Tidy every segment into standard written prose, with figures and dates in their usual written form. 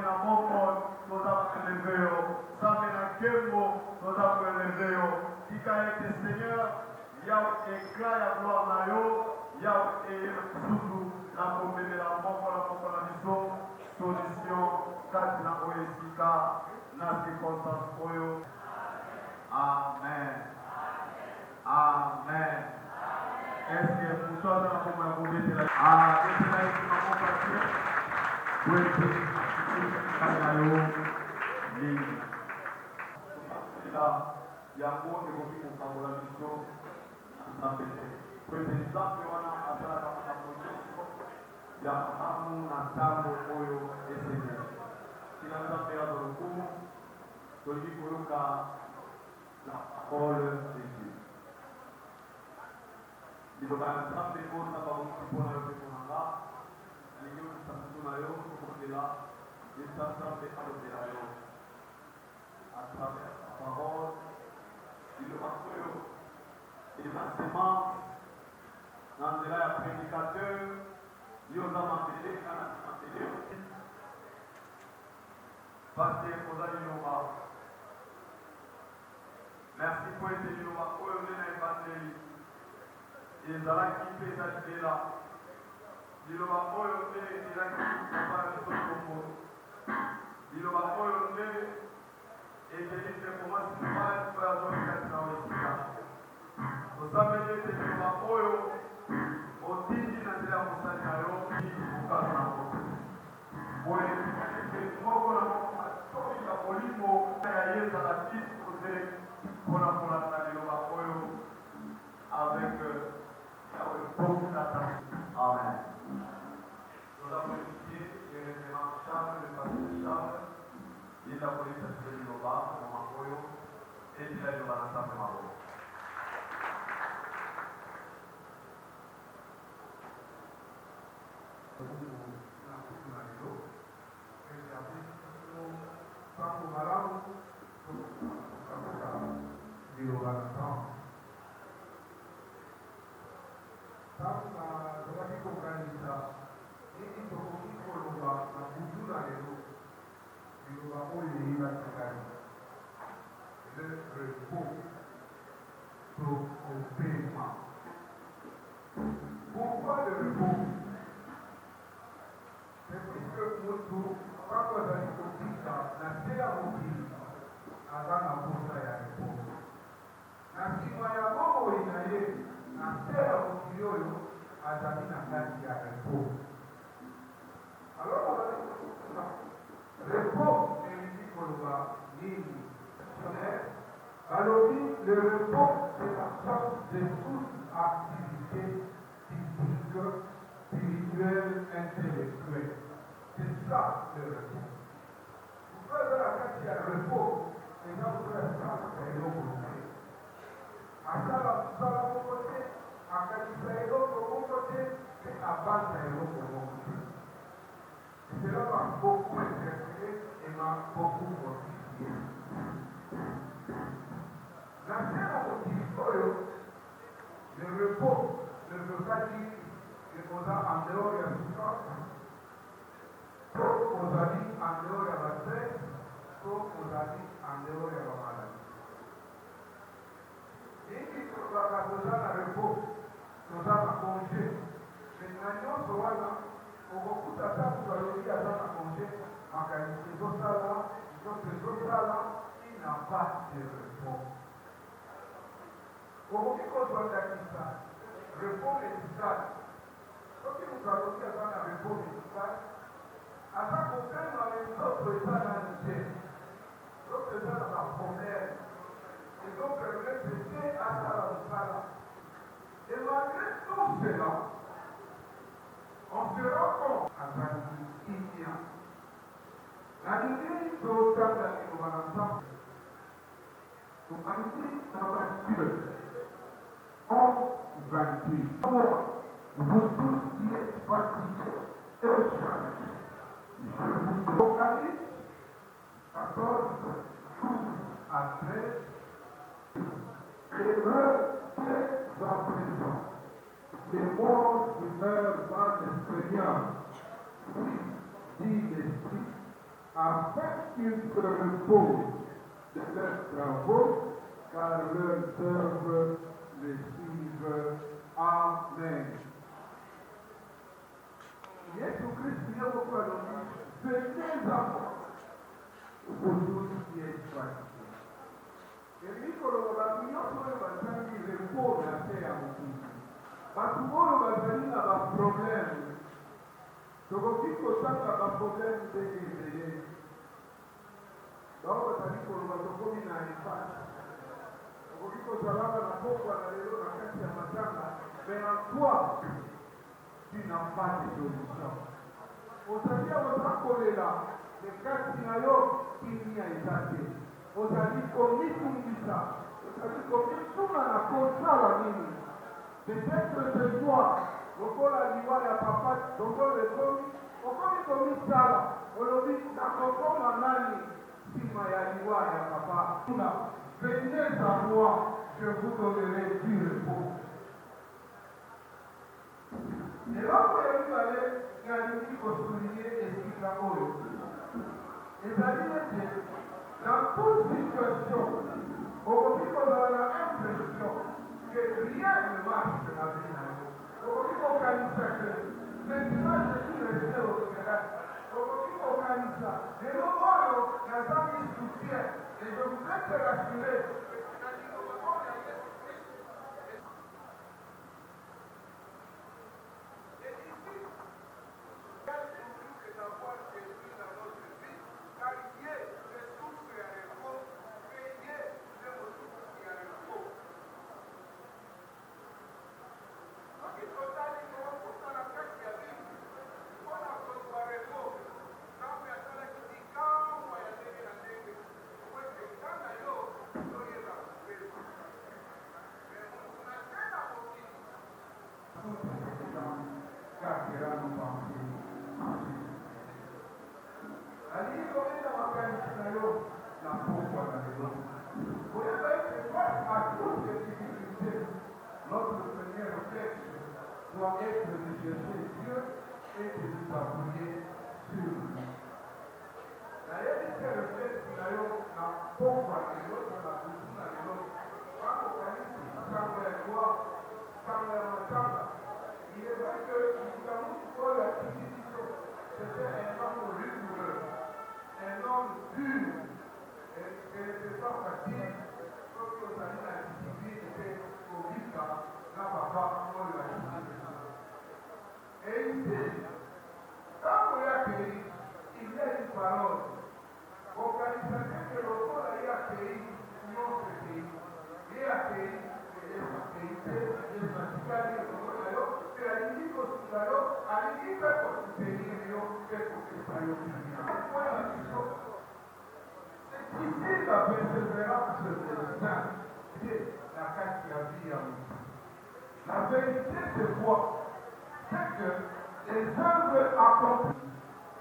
dans mon monde, nous avons élevé. Ça met dans quel mot nous avons élevé. Qui a été Seigneur, il y a éclat, il y a gloire là, il y a surtout la commune de la mort, la mission, solution, quatre la OSICA, la circonstance. Amen. Amen. Est-ce que pour toi, dans la commune de la yango ekoki kokambola biso na pete présidence wana asalaka na projection ya malamu na ntango oyo esene tina nzambe ya lokumu tolingi koyoka la parole de Dieu liloba ya nzambe mpona babuki mpona yo mpe mponanga alingi okisa motu na yo tokondela yesa nzambe alobela yo à travers la parole il aura cru et la sémence dans la prédicateur il aura appelé parce que vous allez nous voir merci pour être nous voir pour venir à l'évangile et dans la qui fait s'acheter là il aura pour venir et là qui va le sauver il aura pour venir et je dis que pour moi, c'est pas une fois à dans le vous savez que c'est une fois au dit dans la montagne à l'eau, qui vous casse la route. Oui, c'est moi qu'on a fait la police pour aller dans la piste pour la avec beaucoup d'attention. Amen. Nous avons étudié les références Charles, le pasteur Charles. Il a voulu s'assurer de l'Oba, le Makoyo, et il a eu l'Oba dans sa mémoire. Le repos pour au paiement. Pourquoi le repos? C'est puisque nous, quand vous allez au Pisa, la cérémonie, avant la bourse, il y a repos. La cérémonie, la cérémonie, azali na kati ya repos. Alors, repos, c'est koloba nini? Alors, le repos, c'est la source de toute activité physique, spirituelle, intellectuelle. C'est ça le repos. Vous faites la carte de repos, et là vous faites ça, et l'autre côté. À ça, la côté, à Califra et l'autre côté, et à Bâle et l'autre côté. Cela m'a beaucoup intéressé et m'a beaucoup modifié. La cérémonie, le repos ne veut pas dire que nous avons en dehors de la souffrance, soit nous avons en dehors de la stress, soit nous avons en dehors de la maladie. Et si nous avons besoin de repos, nous avons un congé. Maintenant, nous avons beaucoup de temps pour aller à un congé, en qualité de salaire, il n'a pas de repos. Comment il faut faire ça? Repos médical. Quand nous allons faire un repos médical, à chaque fois que nous avons d'autres états d'anxiété, d'autres états de la première, et donc le répéter à Salah. Et malgré tout cela, on se rend compte à la India. La India, c'est autant de l'innovation. Donc, la India, c'est un peu en 28. Vous tous qui êtes fatigués et chargés, je vous focalise 14, 12 à 13, et l'heure est à présent. Les morts demeurent dans l'expérience. Oui, dit l'esprit, afin qu'ils se reposent de leurs travaux, car leurs œuvres les suivent. Amen. Yesu Kristo inapokuwa naonyesha pendeza uzuri Yesu Kristo. Elikolo babinyoso oyo bazangi repos na se ya mokutu. Bato oyo bazali na baproblème. Tokoki kotanga baproblème ndenge ezele. Bao bazali koloba tokomi na efase. Tokoki kozalaka na pokwa na lelo na kati ya matanga. Mais en toi, tu n'as pas de solution. Ozali oza kolela ekati na yo kimia eza te. Ozali komitungisa, ozali komituna na kosala nini. Peut-être ce soir, lokola liwa ya papa tongolo ekomi, okomi komisala, olobi nakokoma nani nsima ya liwa ya papa. Venez à moi, je vous donnerai du repos. Eloko ya mibale nalingi kosouligne esika oyo ezali ete dans toute situation okoki kozala na impression que rien ne marche na vie na yo. Okoki kokanisa ke maintenant je suis resté au Sénégal. Okoki kokanisa lelo oyo nazangi soutien et je voudrais te rassurer. Notre premier réflexe doit être de chercher Dieu et de nous appuyer sur lui. La réalité réflexe na yo na pokwa lelo na butu na lelo wako kanisi sango ya loi sango ya matanga. Il est vrai que nous avons la Constitution, c'était un homme rigoureux, un homme dur, et c'est pas facile, sauf que ça dit la discipline était au vita, là papa, on l'a dit. Et ici, quand on a accueilli, il y a une parole. Organisation que le corps a accueilli notre pays. Il a accueilli les activités, les activités, ici la persévérance des saints, c'est la carte qui a vie à nous. La vérité de foi, c'est que les œuvres accomplies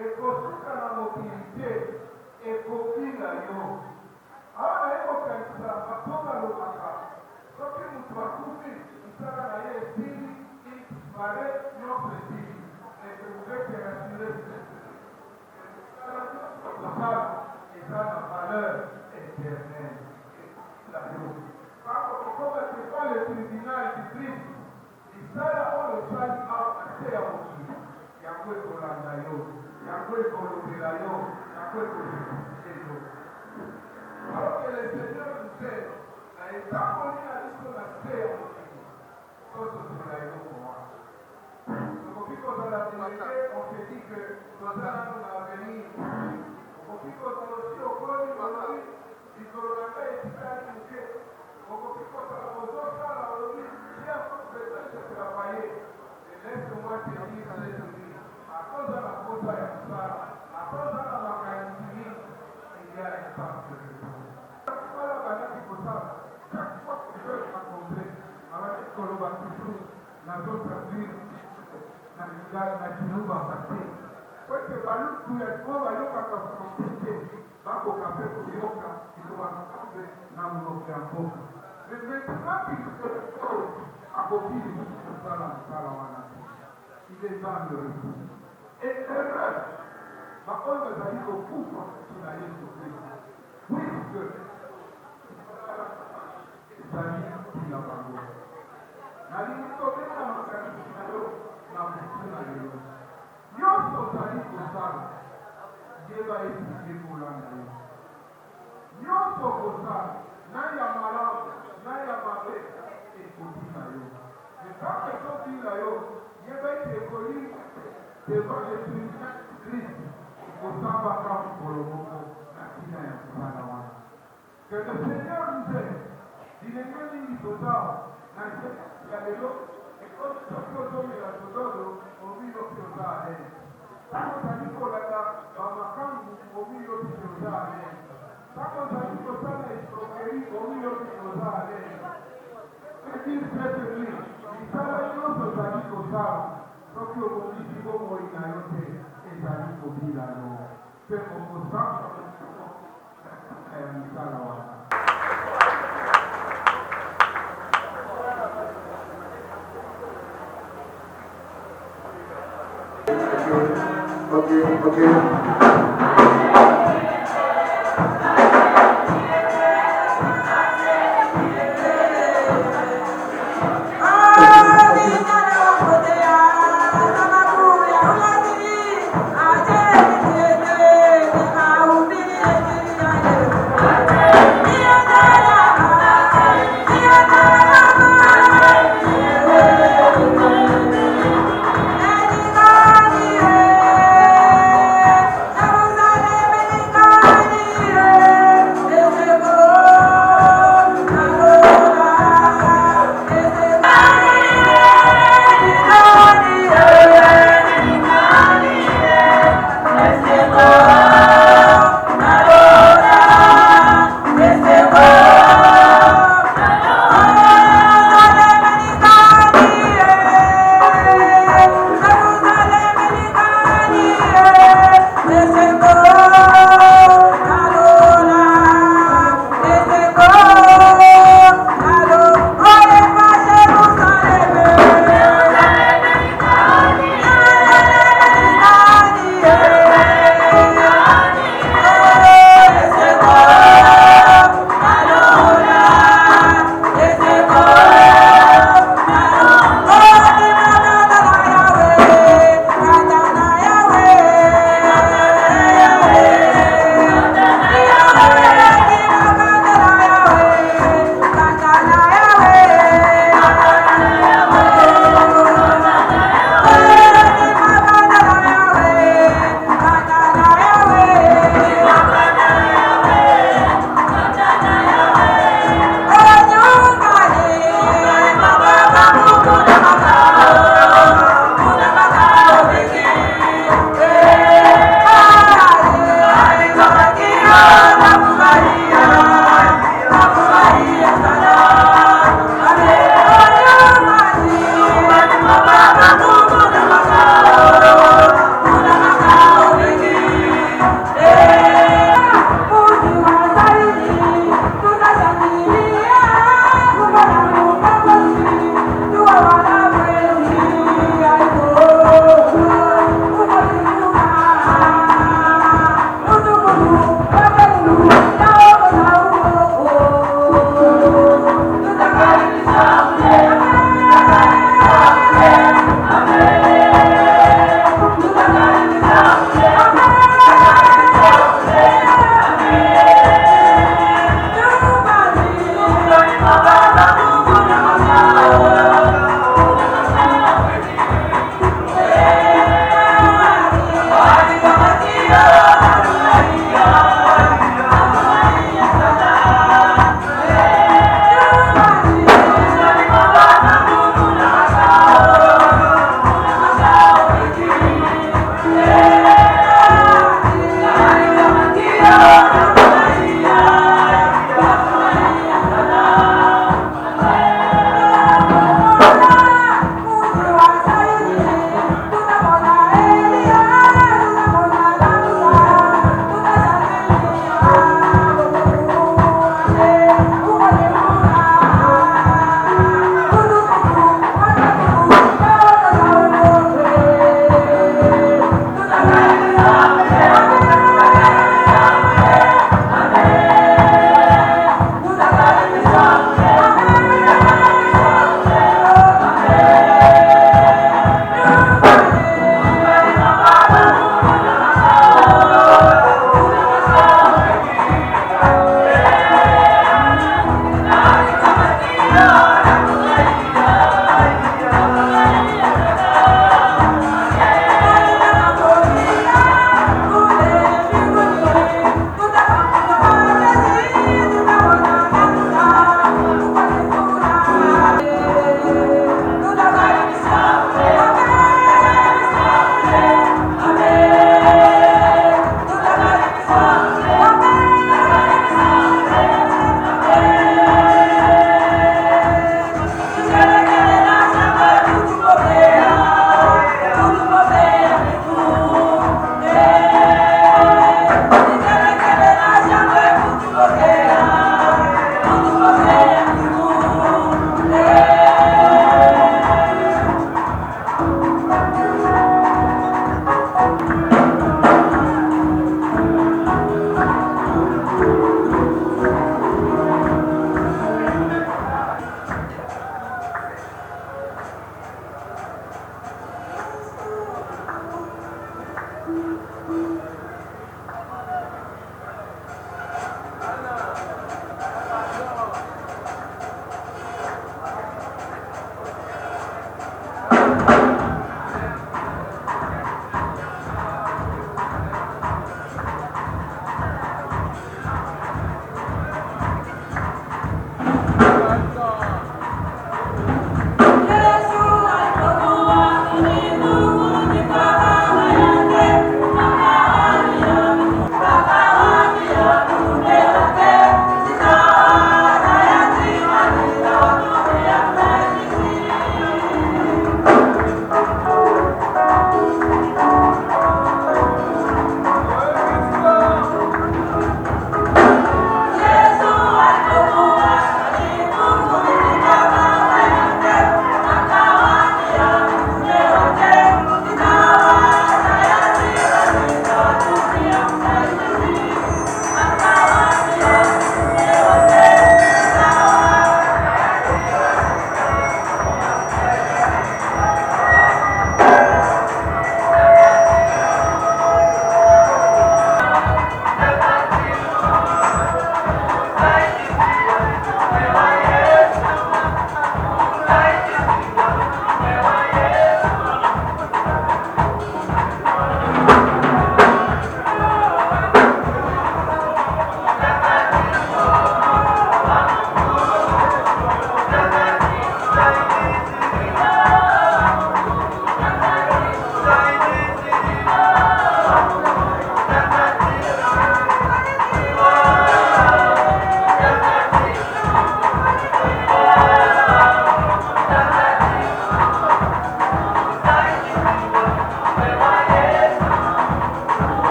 et construites dans la mobilité et copient la yo. Alors, il faut que ça va tomber le matin. Ce que nous trouvons, il sera d'ailleurs ici. Disparaît notre vie et que vous êtes rassurés et ça a la valeur éternelle. Comme ce n'est pas le tribunal du Christ, il sera on le choisit à passer à votre vie. Il y a quoi pour l'andayo, il y a quoi pour l'opérayo, il y a quoi pour le alors que le Seigneur nous aide, à état qu'on est à l'issue de la paix à votre vie. Tout ce que pour moi. On se dit que nous allons venir. On dit que nous aussi au coin du Manoï, il faut le faire et il faut le faire. On dit que nous allons au dos, ça, là, on dit, si à force de ça, je vais travailler. Et laisse-moi te dire, à cause de la cause à Yassar, à cause de la Macaïtini, il y a un espace de retour. Chaque fois, la banane qui faut ça, chaque fois que je veux rencontrer, alors que l'on va toujours dans d'autres villes, na kinuba pate kwete balutu ya kwa bayoka kwa kompite bako kape kuyoka kinuba kape na mloka mboka maintenant qu'il se retrouve à copie de sala wana il est dans le repos et heureux baoyo bazali kokufa mpona Yesu Kristo. Puisque ezali mpila bango. Nalingi tobeta makanisi na yo na butu na lelo. Nyonso ozali kosala yeba esike kolanda yo. Nyonso kosala na ya malamu na ya mabe ekotina yo. Etanke totinga yo yeba ete ekoli devant Jésus Christ kosambaka mokolo moko na ntina ya kosala wana. Que le Seigneur nous aide. Bilenge mingi tozala na nse ya lelo soki ozomela tododo omili opi oza alene. Tango ozali kolanda bamakambu omili opi oza alene. Tango ozali kosala escroquerie omili opi oza alene. Église cette nuit, misala nyonso ozali kosala soki obongisi bomoi na yo te ezali kobila yo mpe okosala misala wana. Okay.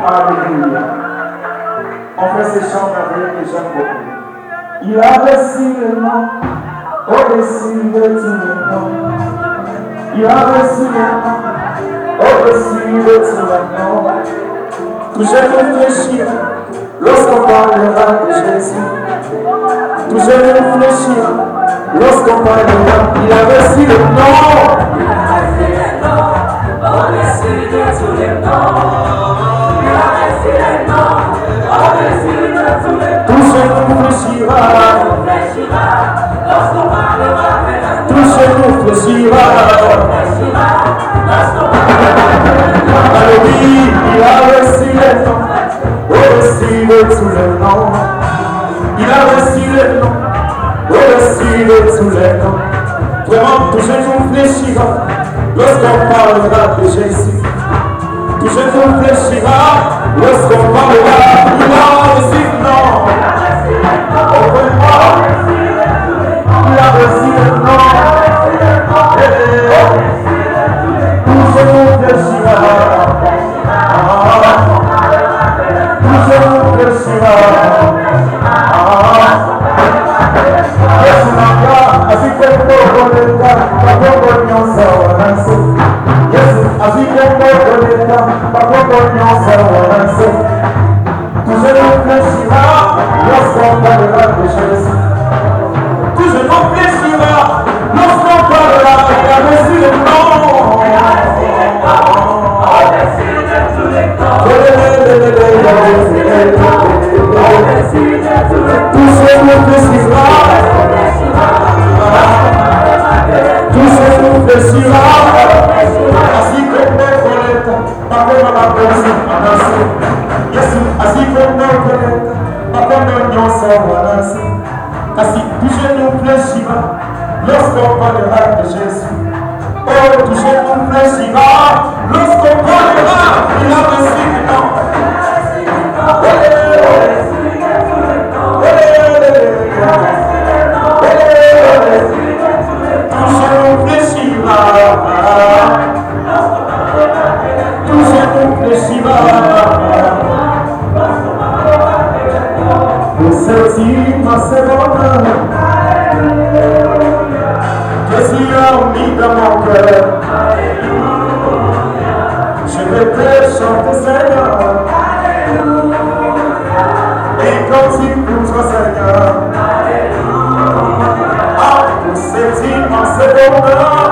Alléluia. On fait ces chants merveilleux que j'aime beaucoup. Il a reçu le nom au-dessus de tous les noms. Il a reçu le nom au-dessus de tous les noms. Tout jeune réfléchir lorsqu'on parlera de Jésus. Tout jeune réfléchir lorsqu'on parlera. Il a reçu le nom. Au-dessus de tous les noms. Il a reçu le nom. Au-dessus de tous les noms. Tout genou fléchira. Lorsqu'on parlera de Jésus. Tout genou fléchira. Lorsqu'on parlera de Jésus. Alléluia, il a reçu le nom. Au-dessus de tous les noms. Il a reçu le nom. Au-dessus de tous les noms. Vraiment, tout genou fléchira. Lorsqu'on parlera de Jésus, tout genou fléchira. Lorsqu'on parlera, il a reçu le nom. Il a reçu le nom. Tout genou fléchira. Tout genou fléchira. Yesu nanga asikweko koleta bakoko nyonso wananse. Yesu asikweko koleta bakoko nyonso wananse. Tout genou fléchira lorsqu'on parlera de Jésus. Tout genou fléchira lorsqu'on parlera. Il a reçu le nom. Au-dessus de tous les temps. Tout genou fléchira. Tout genou fléchira. Ainsi que nos collègues, par contre ma personne en ainsi. Yesu, ainsi que nos collègues, par contre nous sommes en ainsi. Ainsi, tout genou fléchira lorsqu'on parlera de Jésus. Oh, tout genou fléchira lorsqu'on parlera. Il a reçu le nom. Ma seconde, que si on mis dans mon cœur, je vais te chanter Seigneur, et Et cantique pour toi, Seigneur. Ah, pour cet immense bonheur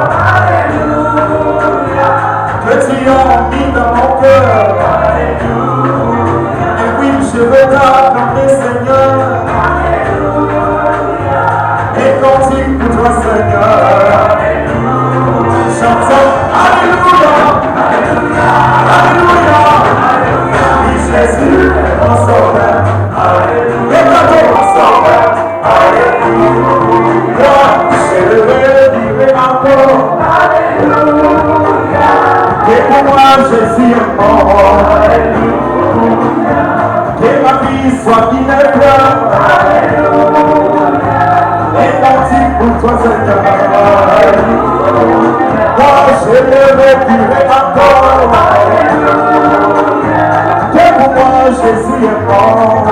que tu as mis dans mon cœur. Et oui, je veux t'acclamer, Seigneur. Et cantique pour toi, Seigneur. Chantons Alléluia, Alléluia, oui, Jésus, mon sauveur. Et quand mon sauveur, Alléluia, je le redirai encore. Alléluia, et pour moi, Jésus est mort. Alléluia, que ma vie soit inébranlable. Et cantique pour toi, Seigneur. Moi, je le redirai encore. Que pour moi, Jésus est mort.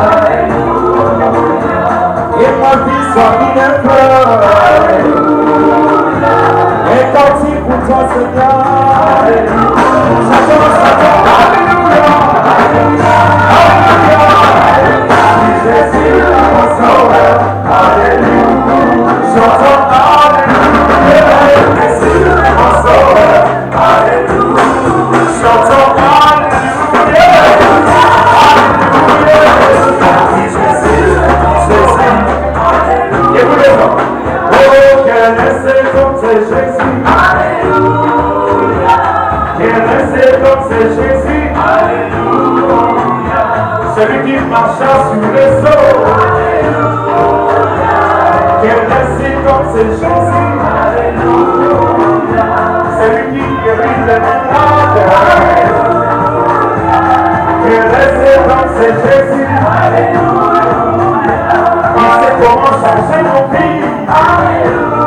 Et ma vie soit inébranlable. Et cantique pour toi, Seigneur. Chantons, chantons, Alléluia. Alléluia. Jésus, mon sauveur. Alléluia. Chantons Alléluia. Jésus, mon sauveur. Alléluia. Chantons Alléluia. Alléluia. Jésus, Jésus. Écoutez-moi. Oh, quel est ce comme c'est Jésus. Alléluia. Quel est ce comme c'est Jésus. Alléluia. Celui qui marcha sur les eaux. Alléluia. Quel est comme c'est Jésus. Alléluia. Celui qui guérit les malades. Alléluia. Quel est comme c'est Jésus. Alléluia. Il sait comment changer nos vies. Alléluia.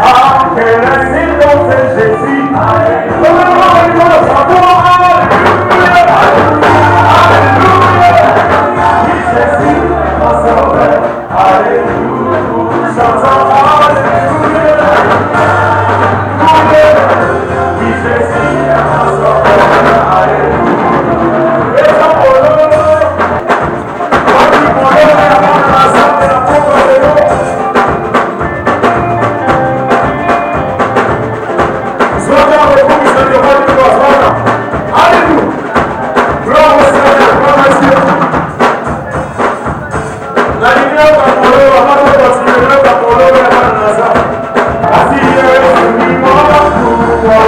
Ah, quel est comme c'est Jésus. Alléluia. Jésus, mon sauveur, alléluia, chantons alléluia, oui Jésus, mon sauveur, alléluia, et son bonheur, quand il bonheur est avant la salle de la pompe de l'eau, sois dans le coup, il se devrait du croissant, alléluia, gloire au Seigneur, gloire au Dieu. La lumière va pour l'eau, avant de continuer, la lumière va pour l'eau, elle va dans la salle. Assis, il est soumis, moi, pour moi,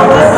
Yes,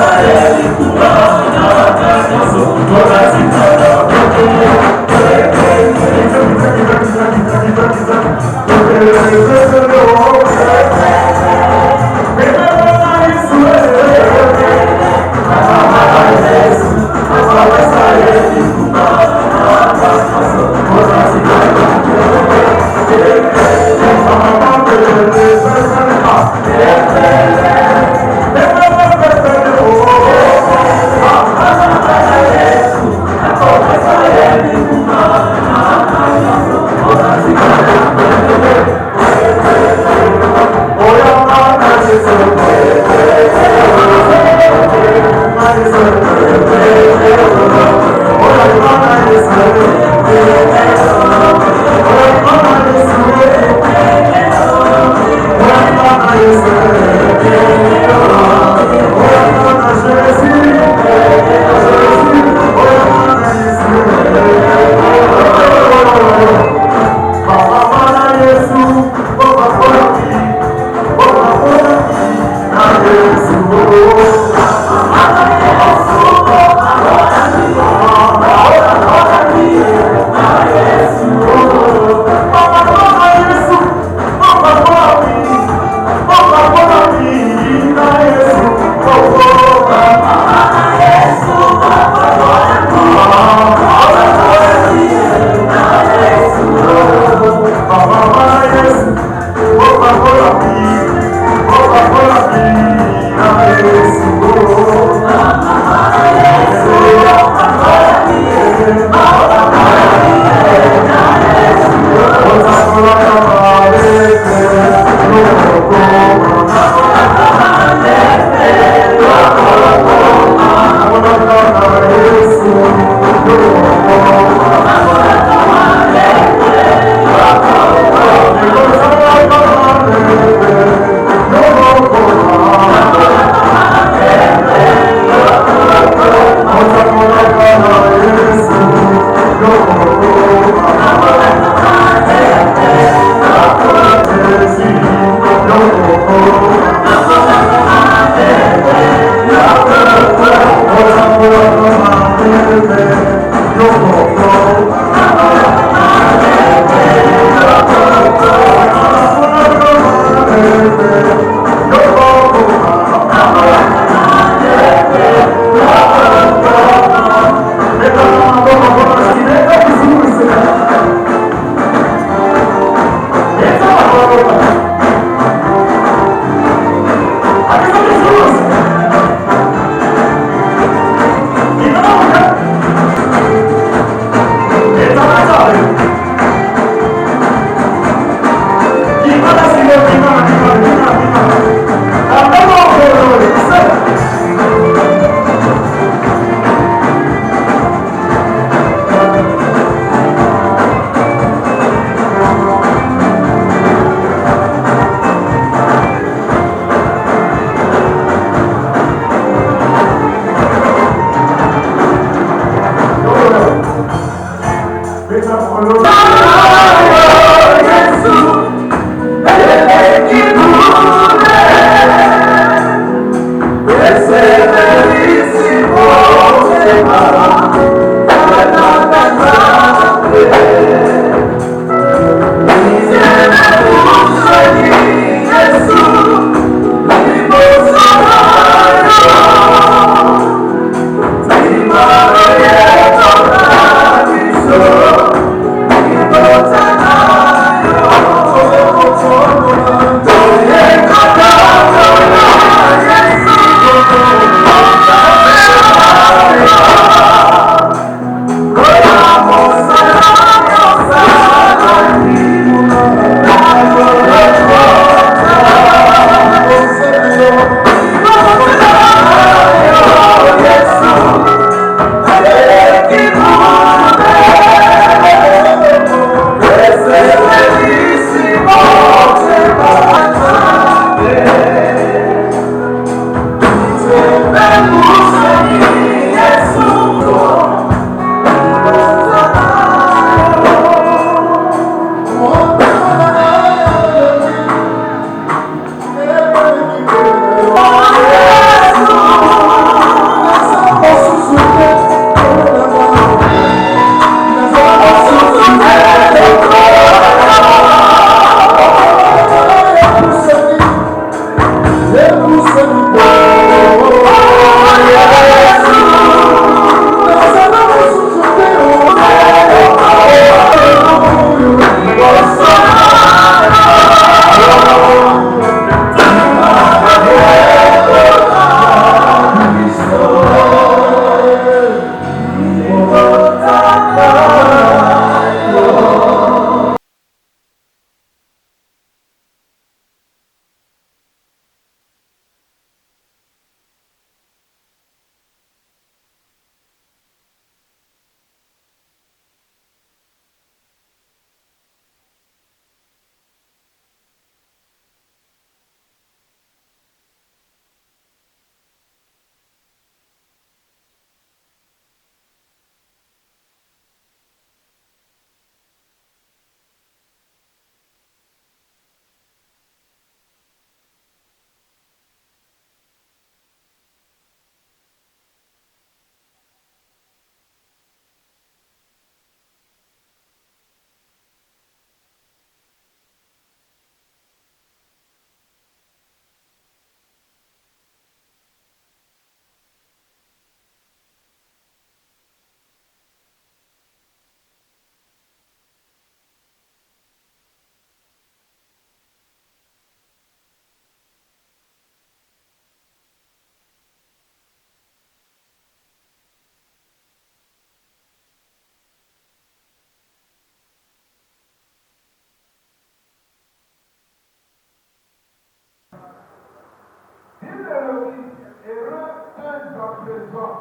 présent,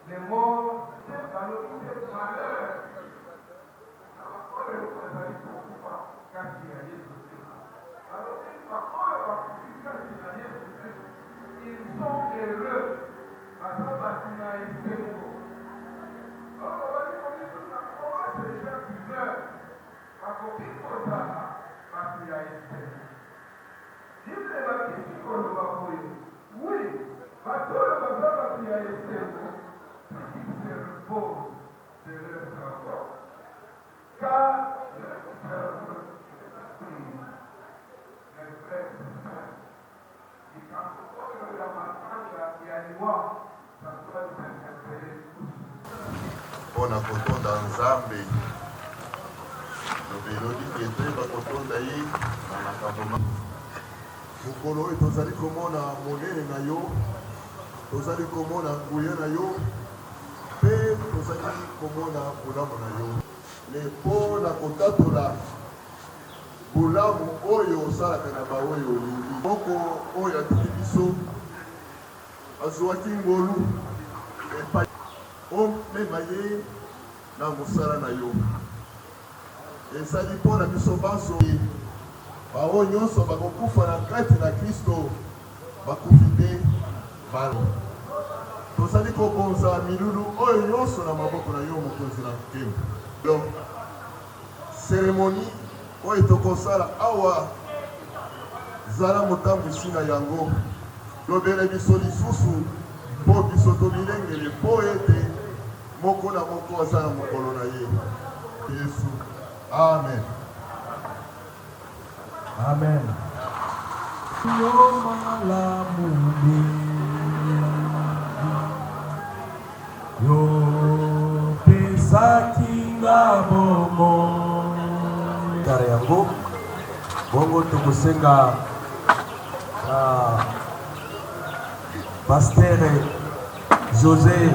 les morts, c'est dans nos malheurs. Ils sont heureux à sa bâtiment et alors, on va dire comment ces gens qui meurent à copie comme ça, parce qu'il y a une peine. Si vous avez la question qu'on va voir, oui, parce que le bazar, parce qu'il y a une peine, ils se reposent de leur travail. Car leur cerveau, les frères, et quand on regarde la matraque, il y a une loi, ça doit être interpellé. Pona kotonda nzambe lobelodi ete bakotonda ye na makambo mokolo oyo tozali komona monene na yo, tozali komona nguya na yo, mpe tozali komona bolamu na yo me mpo na kotatola bolamu oyo osalaka na baoyo olingi moko oyo atiki biso azwaki ngolu epai omema ye na mosala na yo ezali mpo na biso banso baoyo nyonso bakokufa na kati na Kristo bakufi te balo tozali kobonza milulu oyo nyonso na maboko na yo mokonzi na nkembo donc cérémonie oyo tokosala awa zala motambwisi na yango lobele biso lisusu mpo biso tobilengele mpo ete moko na moko aza na mokolo na ye Yesu. Amen. Amen. Yo pesaki nga bomo kare yango bongo tokosenga Pasteur José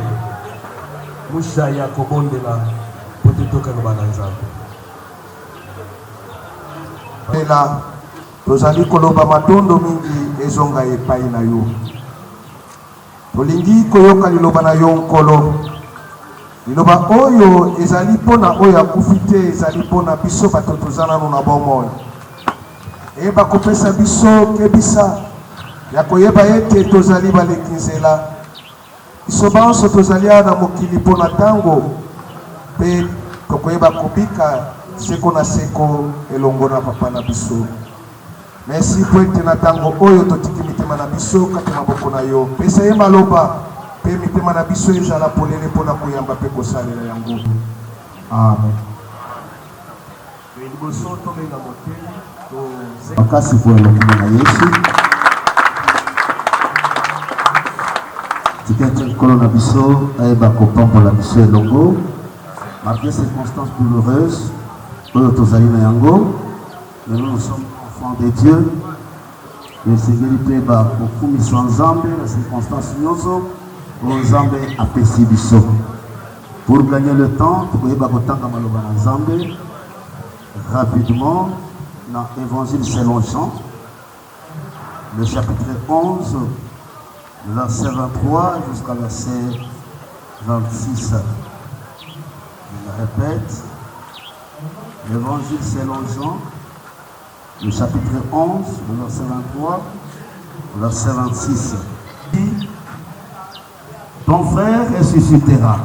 Mushaya kobondela pote toka lobana nzambe ela tozali koloba matondo mingi ezonga epai na yo tolingi koyoka liloba na yo nkolo liloba oyo ezali mpona oyo akufi te ezali mpona biso bato toza nano na bomoi eyeba kopesa biso kebisa ya koyeba ete tozali baleki nzela biso banso tozali awa na mokili mpona ntango mpe tokoyeba kobika seko na seko elongo na papa na biso merci po ete na ntango oyo totiki mitema na biso kati maboko na yo pesa ye maloba mpe mitema na biso ezala polele mpona koyamba mpe kosalela yango amen liboso tobenga moteli makasi po elongo na yesu tikete nkolo na biso ayeba kopambola biso elongo malgré circonstances douloureuses oyo tozali na yango mais nous sommes enfants de Dieu esengeli mpe bakokumisa nzambe na circonstance nyonso oyo nzambe apesi biso pour gagner le temps tokoyeba kotanga maloba na nzambe rapidement dans Évangile selon Jean le chapitre 11 verset 23 jusqu'à verset 26. Je répète, l'Évangile selon Jean, le chapitre 11, le verset 23, verset 26. Ton frère ressuscitera.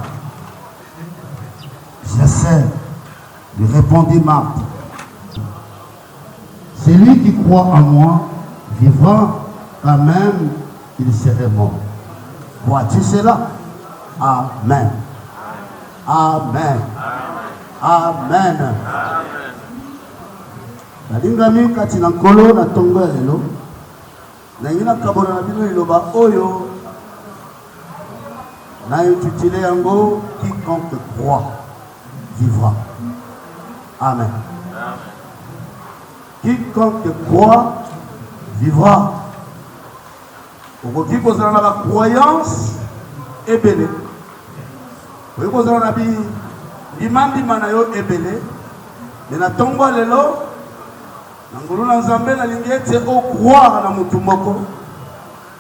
Je sais, lui répondit Marthe. Celui qui croit en moi vivra quand même il serait mort. Vois-tu cela? Amen. Amen. Amen. Nalingami kati na nkolo na tongo ya lelo nangi nakabona na bino liloba oyo na intitulé yango quiconque croit vivra. Amen. Quiconque croit vivra. Okoki kozala na bacroyance ebele okoki kozala na bimandima na yo ebele me na ntongo lelo na ngolu na nzambe nalingi ete ocroire na motu moko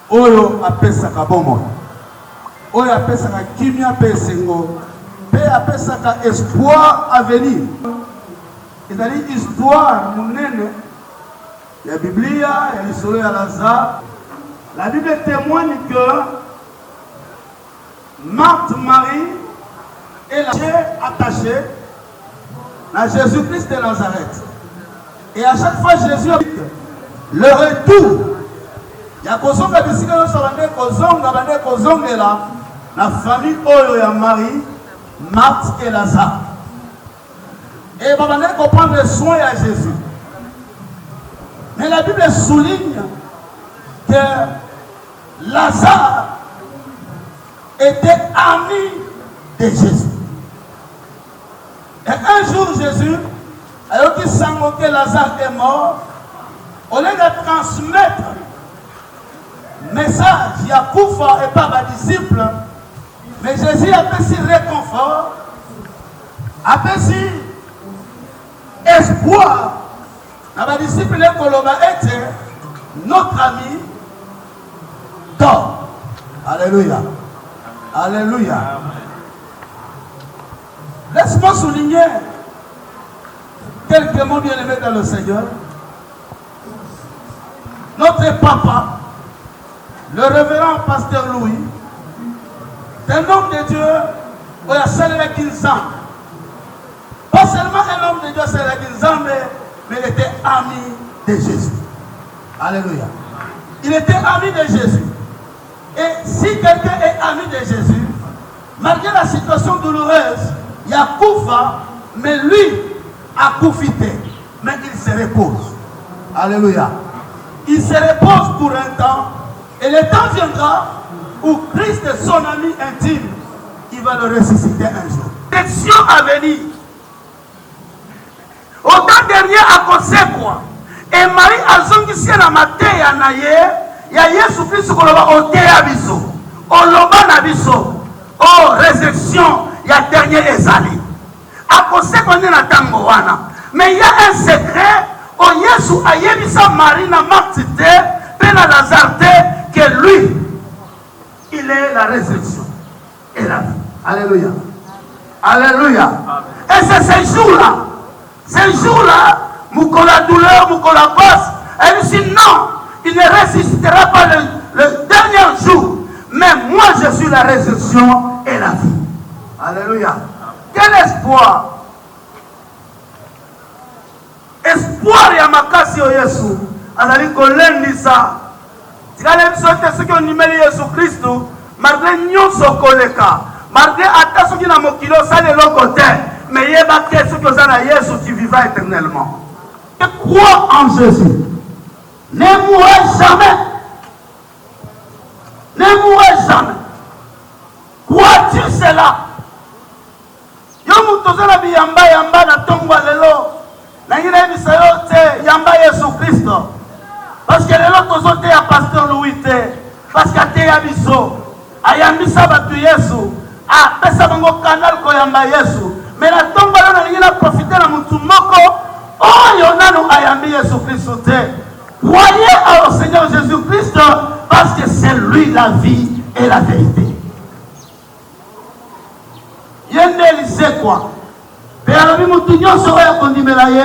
oyo apesaka bomoi oyo apesaka kimia mpe esengo mpe apesaka espoir à venir. ezali histoire monene ya Biblia ya lisolo ya Lazare. La Bible témoigne que Marthe, Marie et la Dieu attaché à Jésus-Christ de Nazareth. Et à chaque fois Jésus a dit le retour. Il y a kozonga bisika yo sabande kozonga bande kozongela la famille oyo ya Marie, Marthe et Lazare. Et babande comprendre le soin à Jésus. Mais la Bible souligne que Lazare était ami de Jésus. Et un jour Jésus, alors qu'il sent que Lazare est mort, au lieu de transmettre message Yakoufa et par les disciples, mais Jésus a fait si réconfort, a fait si espoir. Les disciples de Koloba étaient notre ami dort. Alléluia. Alléluia. Laisse-moi souligner quelques mots bien aimés dans le Seigneur. Notre papa, le révérend pasteur Louis, c'est un homme de Dieu où il y a celle qui pas seulement un homme de Dieu, mais il était ami de Jésus. Alléluia. Il était ami de Jésus. Et si quelqu'un est ami de Jésus, malgré la situation douloureuse, il y a Koufa, mais lui a Koufité. Mais il se repose. Alléluia. Il se repose pour un temps. Et le temps viendra où Christ, son ami intime, il va le ressusciter un jour. L'élection à venir. Au temps dernier, à cause quoi? Et Marie a zongisi na mateya na ye, ya Yesu Christ koloba oteya biso. Oloba na biso. Oh, résurrection, ya dernier ezali. À cause qu'on est na tango wana. Mais il y a un secret, oh Yesu a yebisa Marie na Marthe pe na Lazare que lui, il est la résurrection et la vie. Alléluia. Alléluia. Et c'est ce jour-là, Moukola douleur, Moukola passe, elle dit non, il ne ressuscitera pas le dernier jour. Mais moi, je suis la résurrection et la vie. Alléluia. Quel espoir! Espoir ya makasi o Yesu. Azali kolendisa. Tikale bisote soki onimeli Yesu Kristo, malgré nyonso koleka, malgré ata soki na mokilo sale lokote, mais yeba ke soki ozana Yesu tu vivras éternellement. Crois en Jésus. Ne mourrez jamais. Ne mourrez jamais. Crois-tu cela? Yomu tozana bi yamba na tongwa lelo. Na ngina bisa yote yamba Yesu Kristo. Parce que lelo tozote ya pasteur Louis te. Parce que te ya biso. Ayambisa batu Yesu. A pesa bango canal ko yamba Yesu. Mais na tongwa lelo na ngina profiter na mutu moko. Oh, Yonano ayambi Yesu Christ te. Croyez au Seigneur Jésus-Christ parce que c'est lui la vie et la vérité. Yende lise quoi? Père mi mutunyo soya kondimela ye.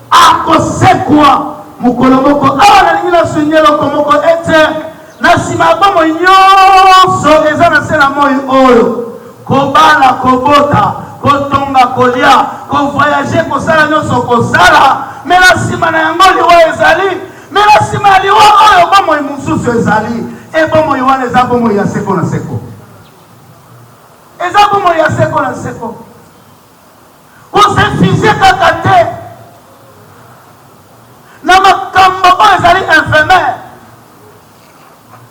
Ako se quoi? Mukolomoko awa na lingila sunyelo komoko ete na sima bomo nyonso eza na sena moi oyo. Kobala kobota kotonga kolia kovoyager kosala nyonso kosala mais la sima na yango liwa ezali mais la sima liwa oyo bomo mususu ezali e bomo wana eza bomo ya seko na seko eza bomo ya seko na seko kosefizie kaka te na makambo oyo ezali infirmière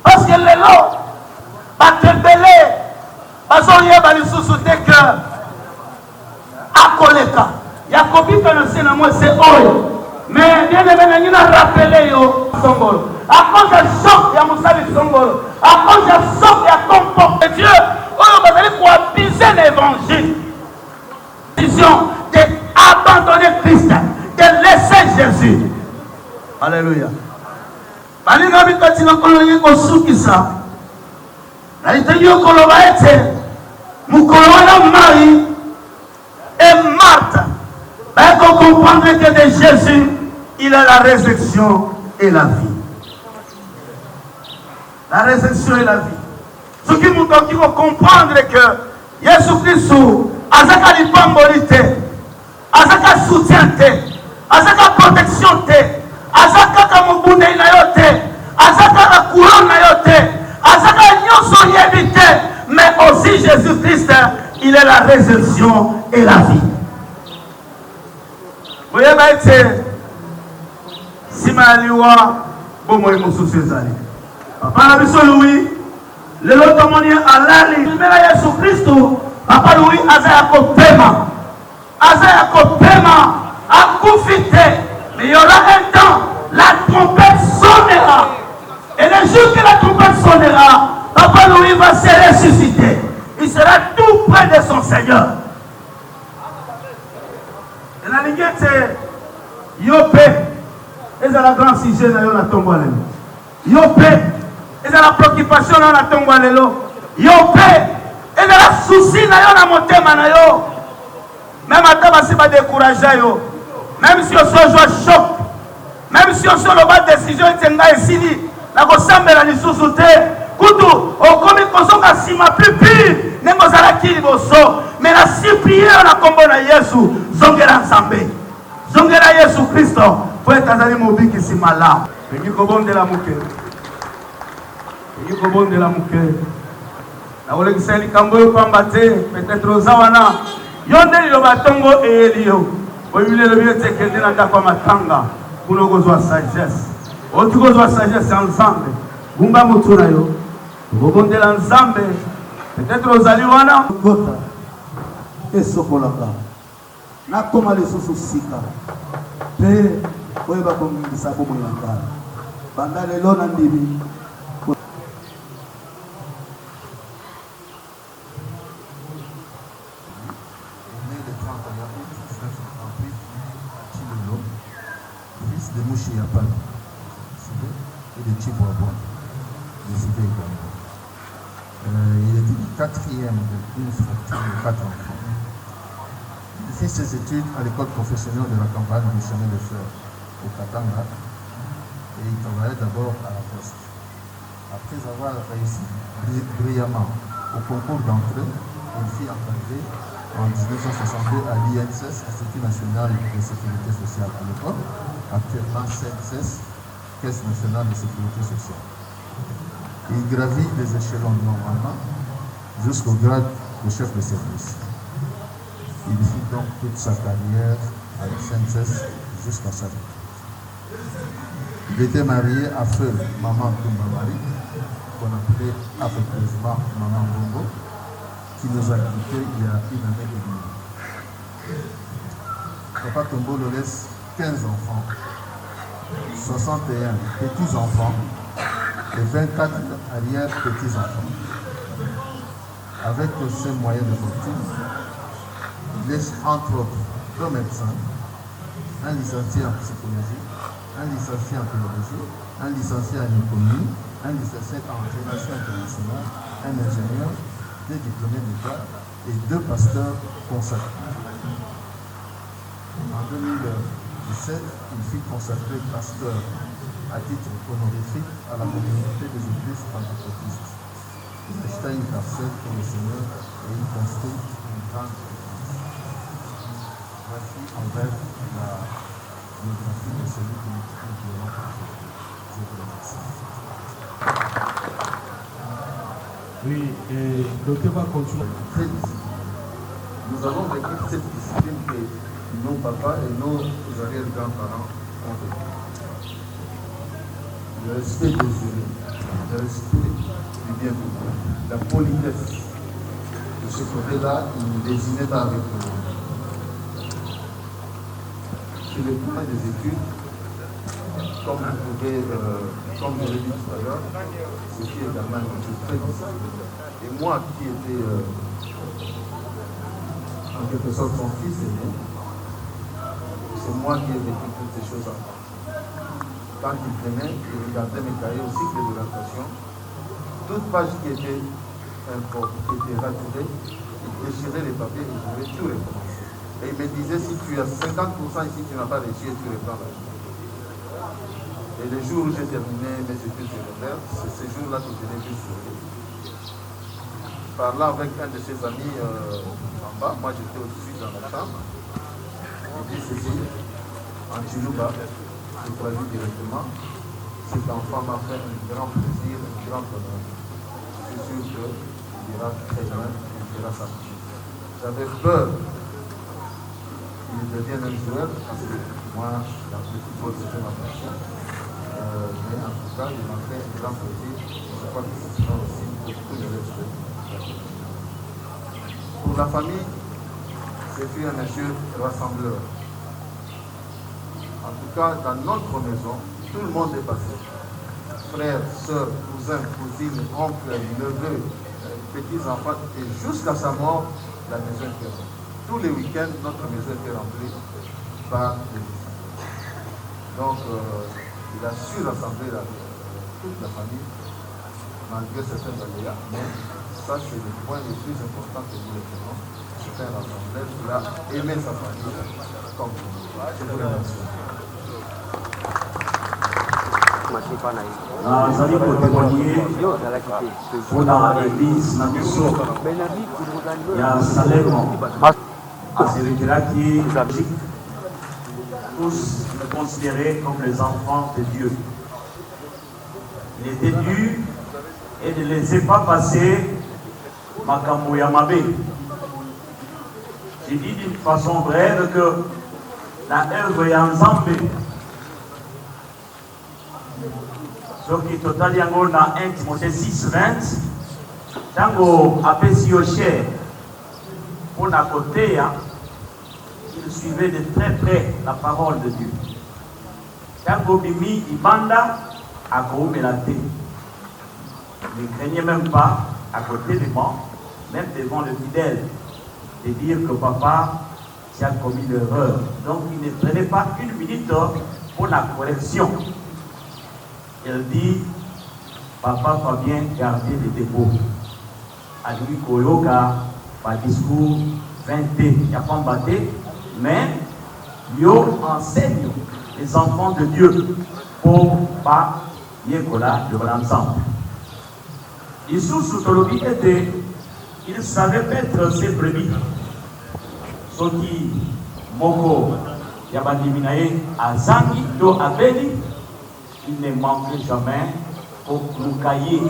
parce que lelo batembele bazoyeba lisusu te ke akoleka yakobika na se na moi c'est oyo mais bien aimé na ngina rappeler yo songolo à cause de choc ya musali songolo à cause de choc ya comportement de Dieu oyo bazali ko abuser l'évangile vision de abandonner Christ de laisser Jésus. Alléluia. Balinga bikatina kolongi ko sukisa alingi okoloba ete mokolo wana Marie et Marthe va comprendre que de Jésus il a la résurrection et la vie. La résurrection et la vie. Ce qui nous donne qu'il faut comprendre que Jésus-Christ azaka lipamboli te, azaka soutien te, azaka protection te, azaka kamobunde na yo te, azaka la couronne na yo te, azaka nyonso yebi te, mais aussi Jésus-Christ il est la résurrection et la vie. Voyez maître Simaliwa bomo mosusu ezali. Papa na biso Louis lelo tomoni alali mbela Yesu Kristo. Papa Louis azaya kopema akufite. Mais il y aura un temps, la trompette sonnera. Et le jour que la trompette sonnera, Papa Louis va se ressusciter. Il sera tout près de son Seigneur. Et la ligne c'est Yopé. Et c'est la grande sujet dans la tombe. Yopé. Et c'est la préoccupation dans la tombe. Yopé. Et c'est la souci dans la motema. Même à temps, si on va décourager. Même si on se joue choc. Même si on se joue décision, la ressemble à l'issue. Kutu, au commis qu'on a si ma plus pire, n'est pas à la kiliboso, mais la si prière la combo na Yesu, zongera nzambe. Zongera Yesu Christo, pour être azali mobi qui si malade. Peki kobon de la mouke. Peki kobon de la mouke. Na ole kiseli kambo yo pambate, peut-être ozawana. Yonde li lo batongo e elio. Oyule le biyo tekende na ndako matanga. Kuno kozwa sagesse. Otu kozwa sagesse ensemble. Gumba mutu na yo. Bobondela nzambe peut-être ozali wana gota esokolaka nakoma lisusu sika mpe oyeba kongisa bomoi na kala banda lelo na ndimi fils de Mouchi Yapan et de Chiboabo décédé également. Il était le quatrième d'une fratrie de 4 enfants. Il fit ses études à l'école professionnelle de la campagne du chemin de fer au Katanga et il travaillait d'abord à la poste. Après avoir réussi brillamment au concours d'entrée, il fit encadrer en 1962 à l'INSS, Institut national de sécurité sociale à l'époque, actuellement CNSS, Caisse nationale de sécurité sociale. Il gravit les échelons normalement jusqu'au grade de chef de service. Il fit donc toute sa carrière à la CNSS jusqu'à sa vie. Il était marié à feu Maman Toumba-Marie, qu'on appelait affectueusement Maman Bongo, qui nous a quittés il y a une année et demie. Papa Tombo laisse 15 enfants, 61 petits-enfants et 24 arrière-petits-enfants. Avec ses moyens de fortune, il laisse entre autres 2 médecins, un licencié en psychologie, un licencié en théologie, un licencié en économie, un licencié en relation internationale, un ingénieur, 2 diplômés d'État et 2 pasteurs consacrés. En 2017, il fut consacré pasteur à titre honorifique à la communauté des églises pentecôtistes. Il acheta une parcelle pour le Seigneur et il construit une grande église. Voici en bref la biographie de celui qui nous violent aujourd'hui. Je vous remercie. Oui, et docteur va continuer. Nous avons vécu cette discipline que nos papas et nos arrière-grands-parents ont vécu. Le respect des humains, le respect du bien commun, la politesse. De ce côté-là, il ne désignait pas avec le monde. Sur le point des études, comme vous pouvez, comme je l'ai dit tout à l'heure, ce qui est également très difficile. Et moi qui étais en quelque sorte son fils aîné, c'est moi qui ai vécu toutes ces choses enfants. Quand il venait, il regardait mes cahiers au cycle de l'adaptation, toute page qui était importe, qui était raturé, il déchirait les papiers, il pouvait tout recommencer. Et il me disait, si tu as 50% ici, tu n'as pas réussi, tu reprends la vie. Et le jour où j'ai terminé mes études secondaires, c'est ce jour-là que je l'ai vu sourire. Parlant avec un de ses amis en bas, moi j'étais au-dessus dans la chambre, il dit ceci, en Chilouba, je traduis directement, cet enfant m'a fait un grand plaisir, un grand honneur. Je suis sûr qu'il ira très loin, il fera sa vie. J'avais peur qu'il devienne un joueur, parce que moi, la petite football, c'était ma passion. Mais en tout cas, il m'a fait un grand plaisir. Je crois que c'est cela aussi pour tout le reste. Pour la famille, ce fut un monsieur rassembleur. En tout cas, dans notre maison, tout le monde est passé. Frères, sœurs, cousins, cousines, oncles, neveux, petits-enfants, et jusqu'à sa mort, la maison était remplie. Tous les week-ends, notre maison était remplie par les visiteurs. Donc, il a su rassembler toute la famille, malgré certains aléas, mais ça, c'est le point le plus important que nous retenons. C'est un rassembleur qui a aimé sa famille comme nous. Je vous remercie. nazali kotémoigner mpona église na biso ya salemo aselekelaki tous le considérés comme les enfants de Dieu. Il était dû et ne laissait pas passer makambo ya mabe. J'ai dit d'une façon brève que la œuvre ya Nzambe soki totali yango na 1 Timothée 6:20 tango apesi yo cher mpona koteya, il suivait de très près la parole de Dieu. Tango bimi ibanda akoumela te, ne craignez même pas à côté des bancs, même devant le fidèle, de dire que papa, tu as commis l'erreur. Donc il ne prenait pas une minute pour la correction. Il dit, papa va bien garder les dépôts. À lui, Koyoka, par discours 20, il n'y a pas battu, mais yo enseigne les enfants de Dieu pour pas yekola de l'ensemble. Isusu tolobi était, il savait mettre ses brebis. Soki moko yabandiminaye azangi do abeli, il ne manquait jamais au lukaye.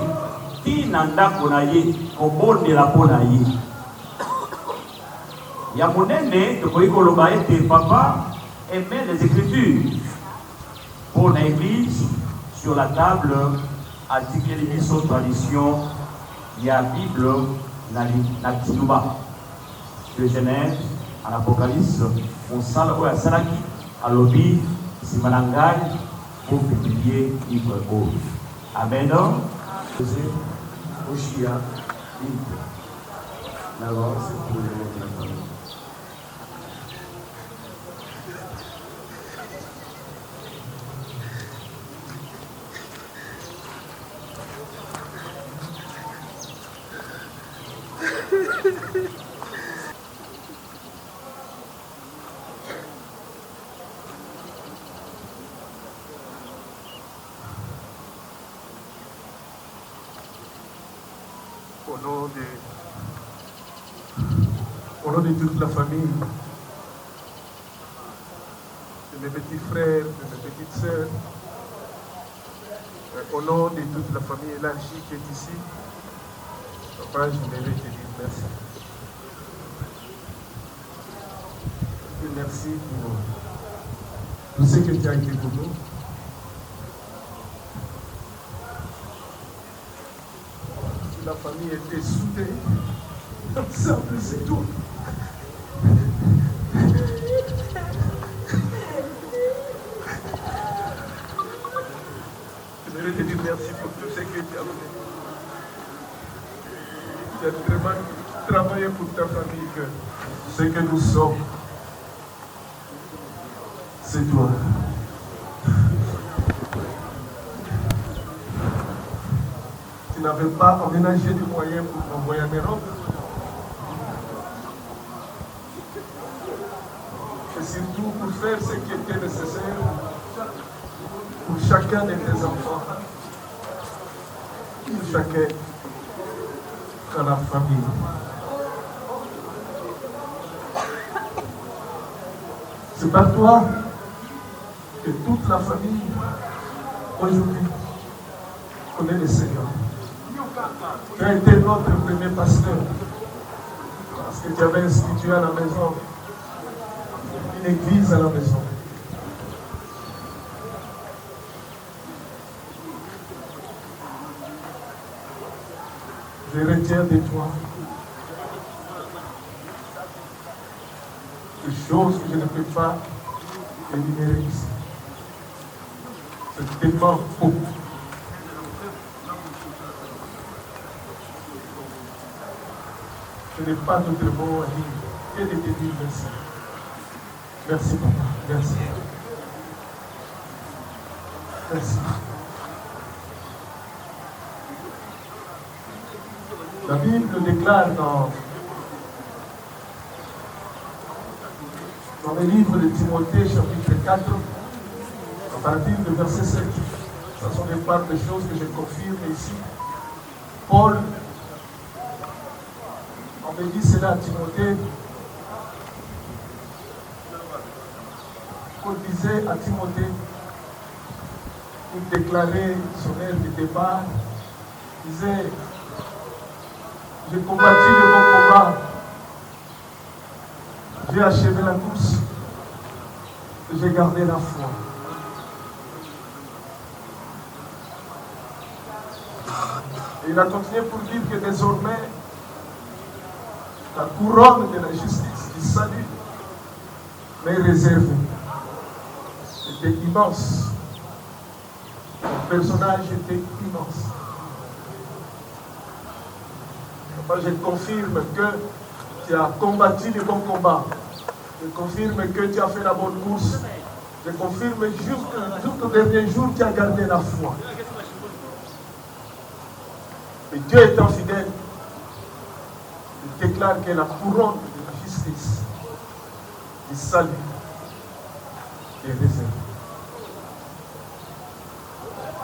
Ti nanda konaye, kobonde la konaye. Yamonene, de koikoloba était papa aimait les Écritures. Pour l'église, sur la table, a dit qu'il y a une tradition, il y a la Bible, la Tinuba. De Genèse, à l'Apocalypse, on s'en va à Salaki, à l'Obi, Simanangai, pour publier livre haut. Amen. Oshia, d'abord, c'est pour les mots. Au nom de toute la famille, de mes petits frères, de mes petites sœurs, au nom de toute la famille élargie qui est ici, papa, je voudrais te dire merci. Merci pour tout ce que tu as été pour nous. La famille était soudée. Ensemble, c'est tout. Je voudrais te dire merci pour tout ce que tu as fait. Tu as vraiment travaillé pour ta famille, que ce que nous sommes, c'est toi. Tu n'as n'avais pas aménagé des moyens pour m'envoyer en Europe. Et surtout pour faire ce qui était nécessaire pour chacun de tes enfants, pour chacun dans la famille. C'est par toi que toute la famille aujourd'hui connaît le Seigneur. Tu as été notre premier pasteur parce que tu avais institué à la maison une église à la maison. Je retiens de toi des choses que je ne peux pas énumérer ici. C'est tellement beau. Je n'ai pas d'autre mot à dire que de te dire merci. Merci papa, merci. Merci. La Bible déclare dans le livre de Timothée, chapitre 4, à partir du verset 7. Ce sont des parts de choses que je confirme ici. Paul, on me dit cela à Timothée. Paul disait à Timothée, pour déclarer son air de départ, il disait, j'ai combattu le bon combat, j'ai achevé la course, j'ai gardé la foi. Et il a continué pour dire que désormais, la couronne de la justice, du salut, m'est réservée. C'était immense. Le personnage était immense. Moi, je confirme que tu as combattu le bon combat. Je confirme que tu as fait la bonne course. Je confirme jusqu'au dernier jour que tu as gardé la foi. Et Dieu étant fidèle, il déclare que la couronne de la justice, du salut, est réservée.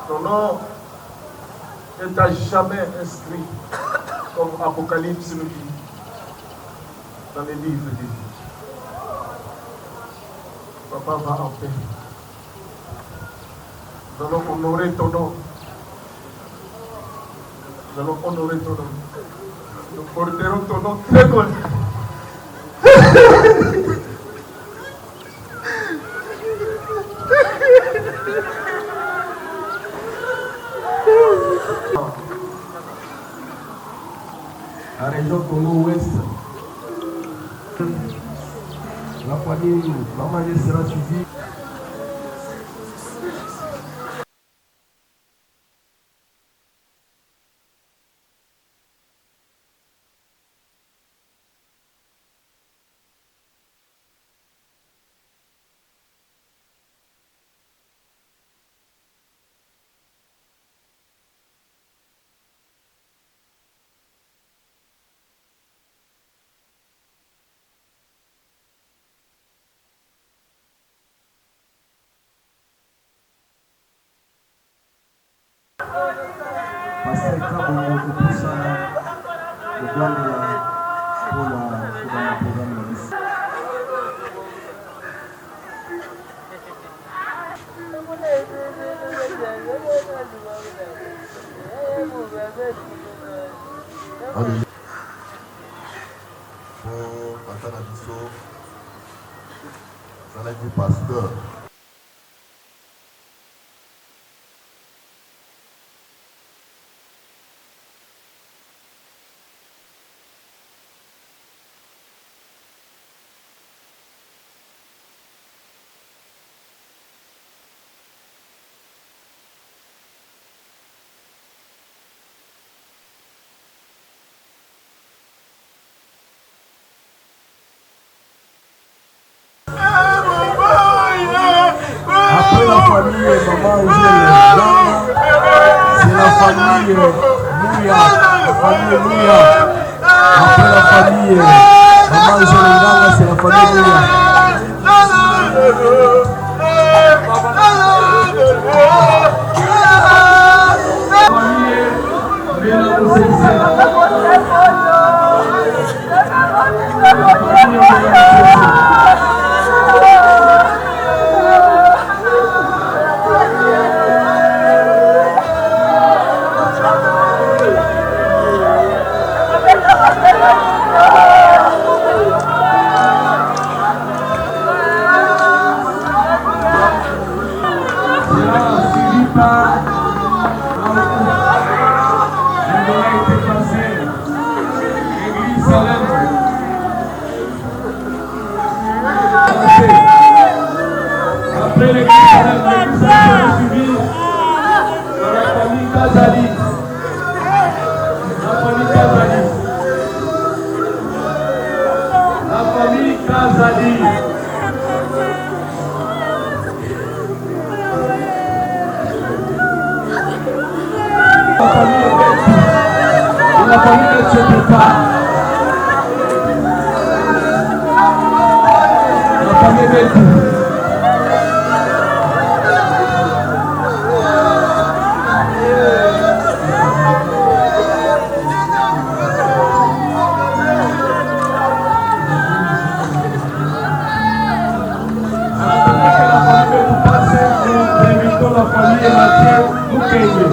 Ton nom n'est à jamais inscrit, comme Apocalypse nous dit, dans les livres de vie. Papa va en paix. Nous allons honorer ton nom. Nous allons honorer ton nom. Nous porterons ton nom très loin. La région Congo-Ouest, la famille Maman sera suivie. Pasteur Kabongo kupusa Uganda pour la programme de l'ICI. Pour Patana Bisso, ça l'a dit pasteur. Après la famille Maman Angèle, c'est la famille Alléluia. Alléluia. Après la famille, maman Jolinganga, c'est la famille. Alléluia. Après l'église, suivi par la famille Kazali. La famille Kazali. La famille Kazali. La famille ne se prépare. La famille Betou. La famille Mathieu Mukenge.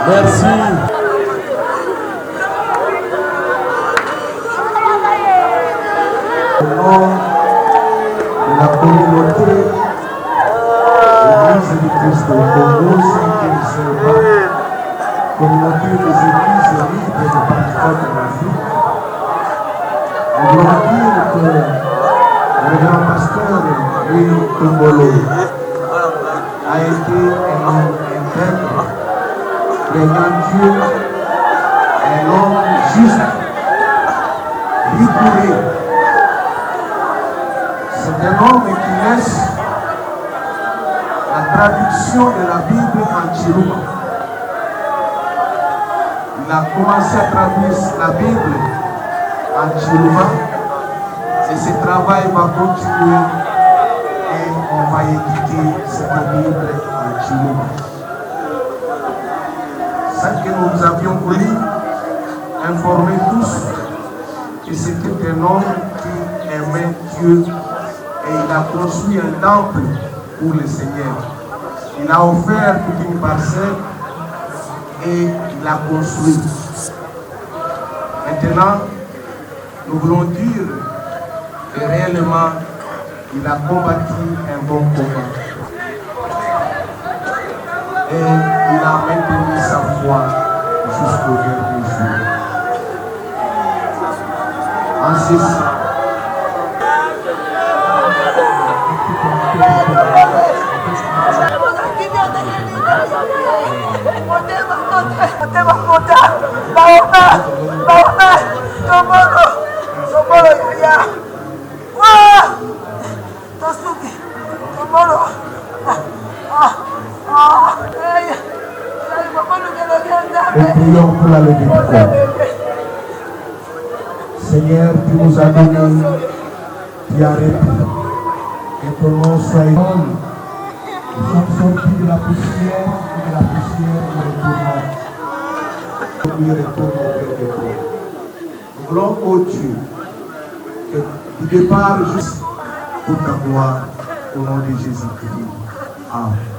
Merci. Au nom de la communauté Église du Christ au Congo, Saint-Christ, communauté des églises libres de parfois de l'Afrique, on doit dire que le grand pasteur Louis Tombolo a été un homme intègre, craignant Dieu, un homme juste, rigoureux. C'est un homme qui laisse la traduction de la Bible en Chirouba. Il a commencé à traduire la Bible en Chirouba et ce travail va continuer et on va éditer cette Bible en Chirouba. Ce que nous avions voulu informer tous que c'était un homme qui aimait Dieu et il a construit un temple pour le Seigneur. Il a offert toute une parcelle et il a construit. Maintenant, nous voulons dire que réellement, il a combattu un bon combat. Et il a maintenu sa foi jusqu'au dernier jour. En ceci, nous prions pour la levée du corps. Seigneur, tu nous as donné, tu as répris, que ton nom soit élevé. Nous sommes sortis de la poussière, et de la poussière nous retournons au Père de toi. Nous voulons, ô Dieu, que du départ juste pour ta gloire, au nom de Jésus-Christ. Amen.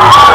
Oh,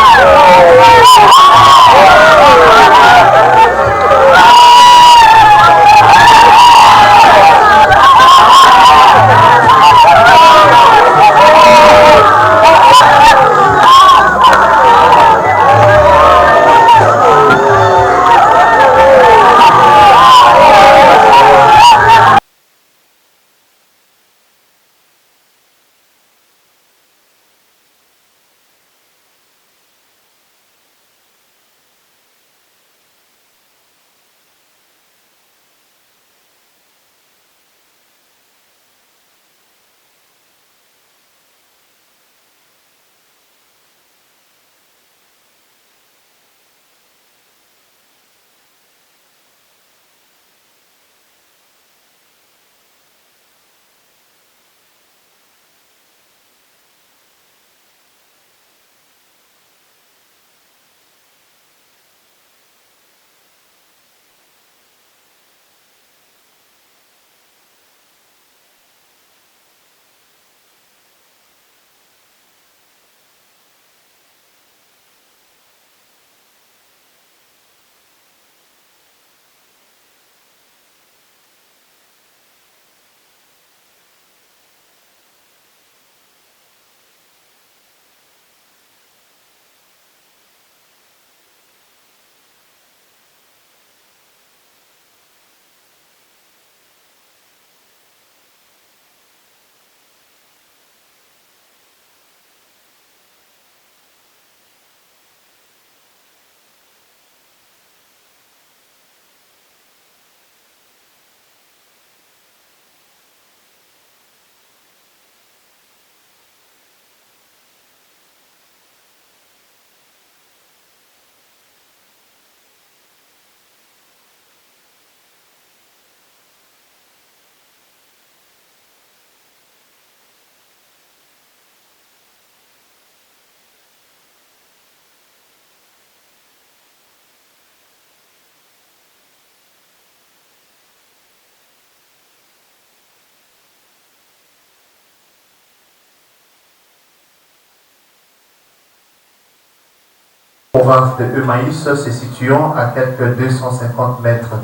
province de Emmaüs, se situant à quelques 250 mètres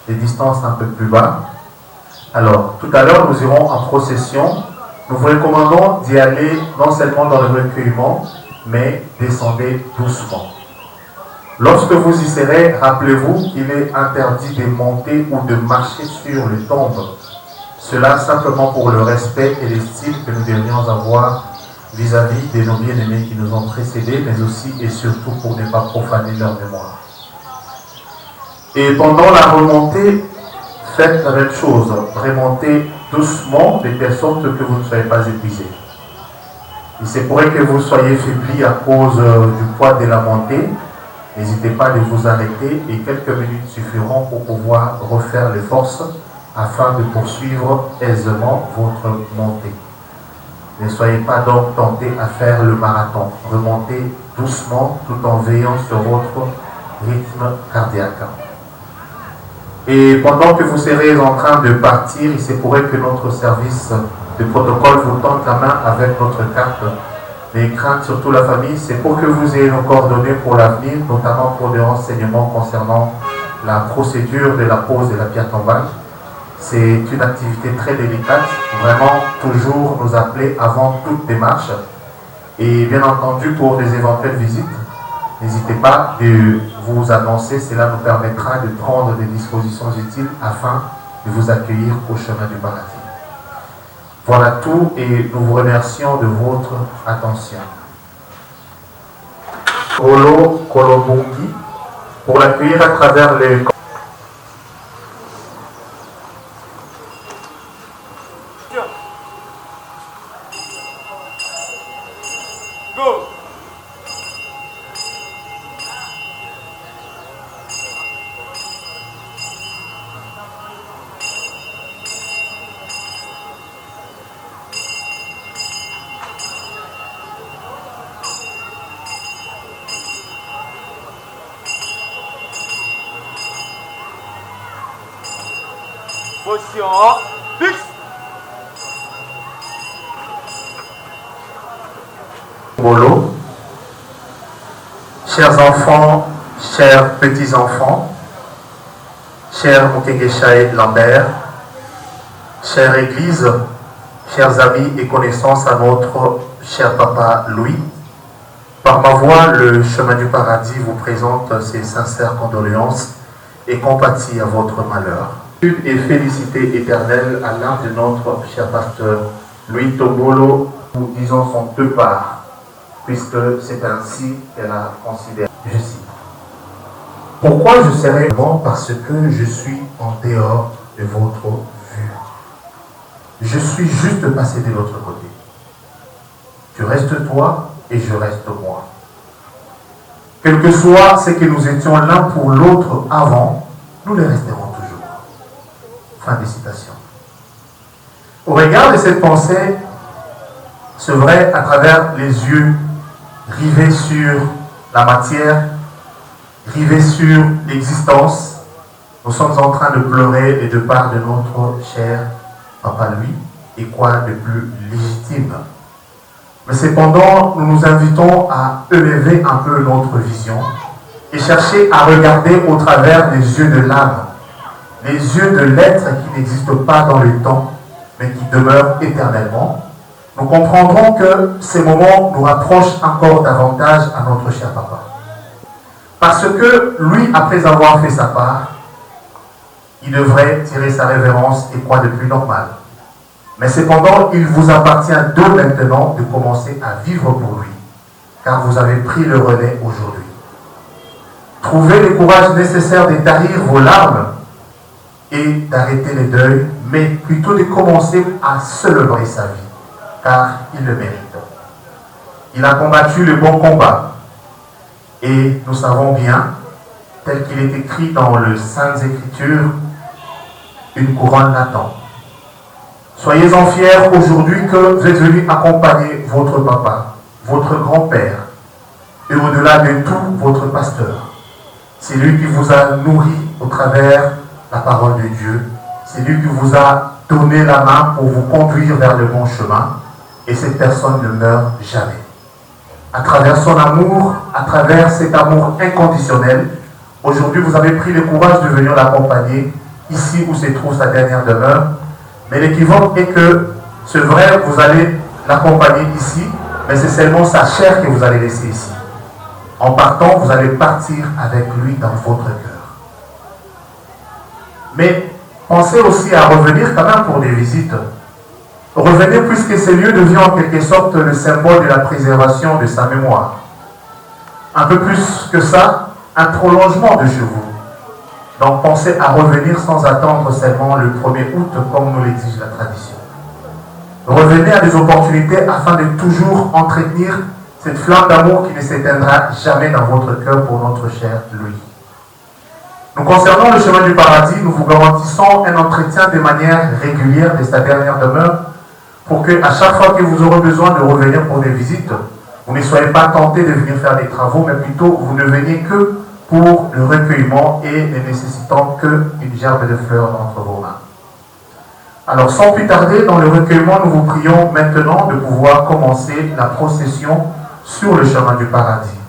de distance un peu plus bas. Alors, tout à l'heure, nous irons en procession. Nous vous recommandons d'y aller non seulement dans le recueillement, mais descendez doucement. Lorsque vous y serez, rappelez-vous qu'il est interdit de monter ou de marcher sur les tombes. Cela simplement pour le respect et l'estime que nous devrions avoir vis-à-vis de nos bien-aimés qui nous ont précédés, mais aussi et surtout pour ne pas profaner leur mémoire. Et pendant la remontée, faites la même chose. Remontez doucement de telle sorte que vous ne soyez pas épuisés. Il se pourrait que vous soyez faiblis à cause du poids de la montée. N'hésitez pas à vous arrêter et quelques minutes suffiront pour pouvoir refaire les forces afin de poursuivre aisément votre montée. Ne soyez pas donc tentés à faire le marathon. Remontez doucement tout en veillant sur votre rythme cardiaque. Et pendant que vous serez en train de partir, il se pourrait que notre service de protocole vous tende la main avec notre carte. Les craintes, surtout la famille, c'est pour que vous ayez nos coordonnées pour l'avenir, notamment pour des renseignements concernant la procédure de la pose de la pierre tombale. C'est une activité très délicate, vraiment toujours nous appeler avant toute démarche. Et bien entendu, pour des éventuelles visites, n'hésitez pas de vous annoncer, cela nous permettra de prendre des dispositions utiles afin de vous accueillir au chemin du paradis. Voilà tout et nous vous remercions de votre attention. Kolo Kolobongi, pour l'accueillir à travers les... Bolo, chers enfants, chers petits-enfants, chers Mukegeshae Lambert, chère Église, chers amis et connaissances à notre cher papa Louis, par ma voix, le chemin du paradis vous présente ses sincères condoléances et compatit à votre malheur. Et félicité éternelle à l'un de notre cher pasteur Louis Tobolo, nous disons son deux parts, puisque c'est ainsi qu'elle a considéré. Je cite. Pourquoi je serai bon? Parce que je suis en dehors de votre vue. Je suis juste passé de l'autre côté. Tu restes toi et je reste moi. Quel que soit ce que nous étions l'un pour l'autre avant, nous le resterons toujours. Fin de citation. Au regard de cette pensée, c'est vrai à travers les yeux rivés sur la matière, rivés sur l'existence, nous sommes en train de pleurer et de part de notre cher Papa Louis, et quoi de plus légitime. Mais cependant, nous nous invitons à élever un peu notre vision et chercher à regarder au travers des yeux de l'âme, les yeux de l'être qui n'existe pas dans le temps, mais qui demeure éternellement. Nous comprendrons que ces moments nous rapprochent encore davantage à notre cher papa. Parce que lui, après avoir fait sa part, il devrait tirer sa révérence et quoi de plus normal. Mais cependant, il vous appartient d'eux maintenant de commencer à vivre pour lui, car vous avez pris le relais aujourd'hui. Trouvez le courage nécessaire de tarir vos larmes et d'arrêter les deuils, mais plutôt de commencer à célébrer sa vie, car il le mérite. Il a combattu le bon combat, et nous savons bien, tel qu'il est écrit dans les Saintes Écritures, une couronne l'attend. Soyez-en fiers aujourd'hui que vous êtes venus accompagner votre papa, votre grand-père, et au-delà de tout, votre pasteur. C'est lui qui vous a nourri au travers la parole de Dieu. C'est lui qui vous a donné la main pour vous conduire vers le bon chemin. Et cette personne ne meurt jamais. à travers son amour, à travers cet amour inconditionnel. Aujourd'hui, vous avez pris le courage de venir l'accompagner ici où se trouve sa dernière demeure. Mais l'équivoque est que, c'est vrai, vous allez l'accompagner ici, mais c'est seulement sa chair que vous allez laisser ici. En partant, vous allez partir avec lui dans votre cœur. Mais pensez aussi à revenir quand même pour des visites. Revenez puisque ces lieux deviennent en quelque sorte le symbole de la préservation de sa mémoire. Un peu plus que ça, un prolongement de chez vous. Donc pensez à revenir sans attendre seulement le 1er août comme nous l'exige la tradition. Revenez à des opportunités afin de toujours entretenir cette flamme d'amour qui ne s'éteindra jamais dans votre cœur pour notre cher Louis. Nous concernant le chemin du paradis, nous vous garantissons un entretien de manière régulière de sa dernière demeure pour que à chaque fois que vous aurez besoin de revenir pour des visites, vous ne soyez pas tentés de venir faire des travaux, mais plutôt vous ne veniez que pour le recueillement et ne nécessitant qu'une gerbe de fleurs entre vos mains. Alors sans plus tarder, dans le recueillement, nous vous prions maintenant de pouvoir commencer la procession sur le chemin du paradis.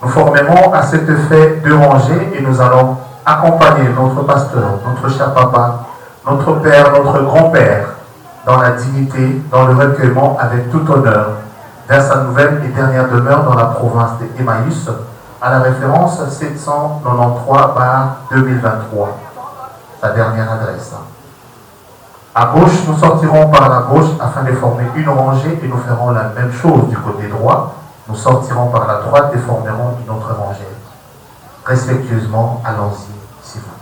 Nous formerons à cet effet deux rangées et nous allons accompagner notre pasteur, notre cher papa, notre père, notre grand-père, dans la dignité, dans le recueillement avec tout honneur, vers sa nouvelle et dernière demeure dans la province d'Emmaüs, à la référence 793/2023, sa dernière adresse. À gauche, nous sortirons par la gauche afin de former une rangée et nous ferons la même chose du côté droit. Nous sortirons par la droite et formerons une autre rangée. Respectueusement, allons-y, s'il vous plaît.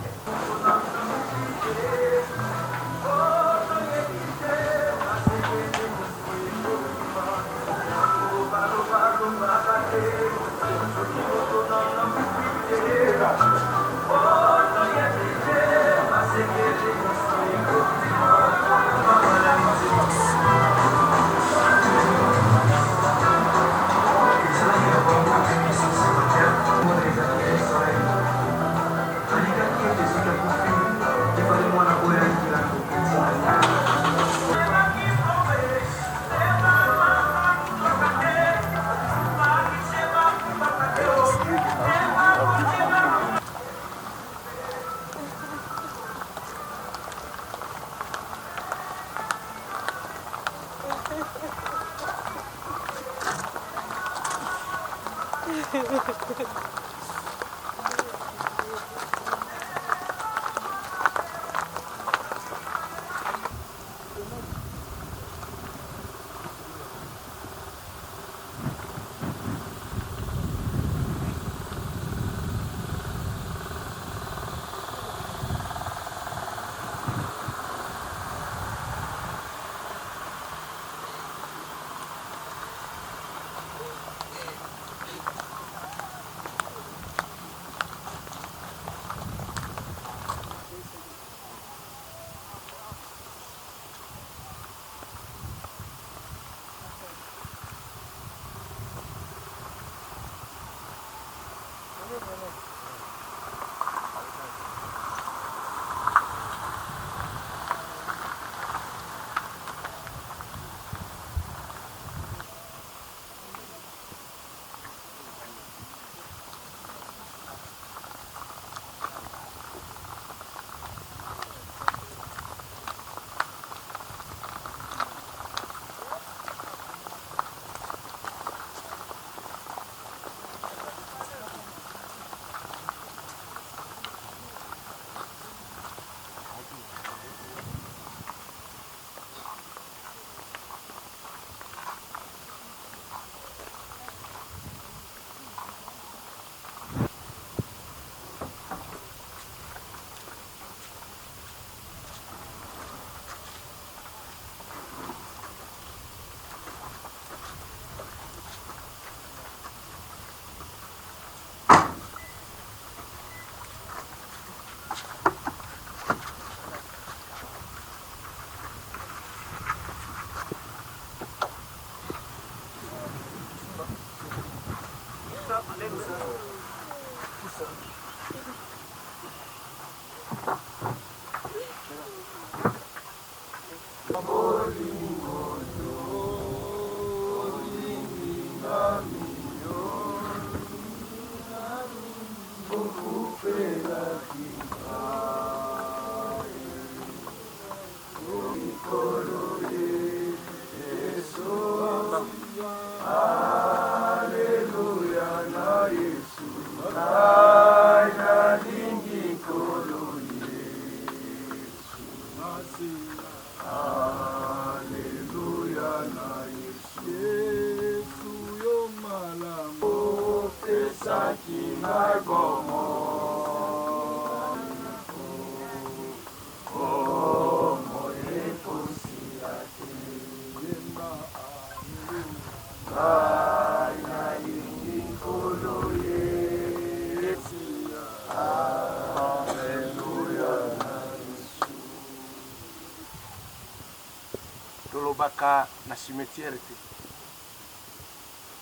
tolobaka na cimetière te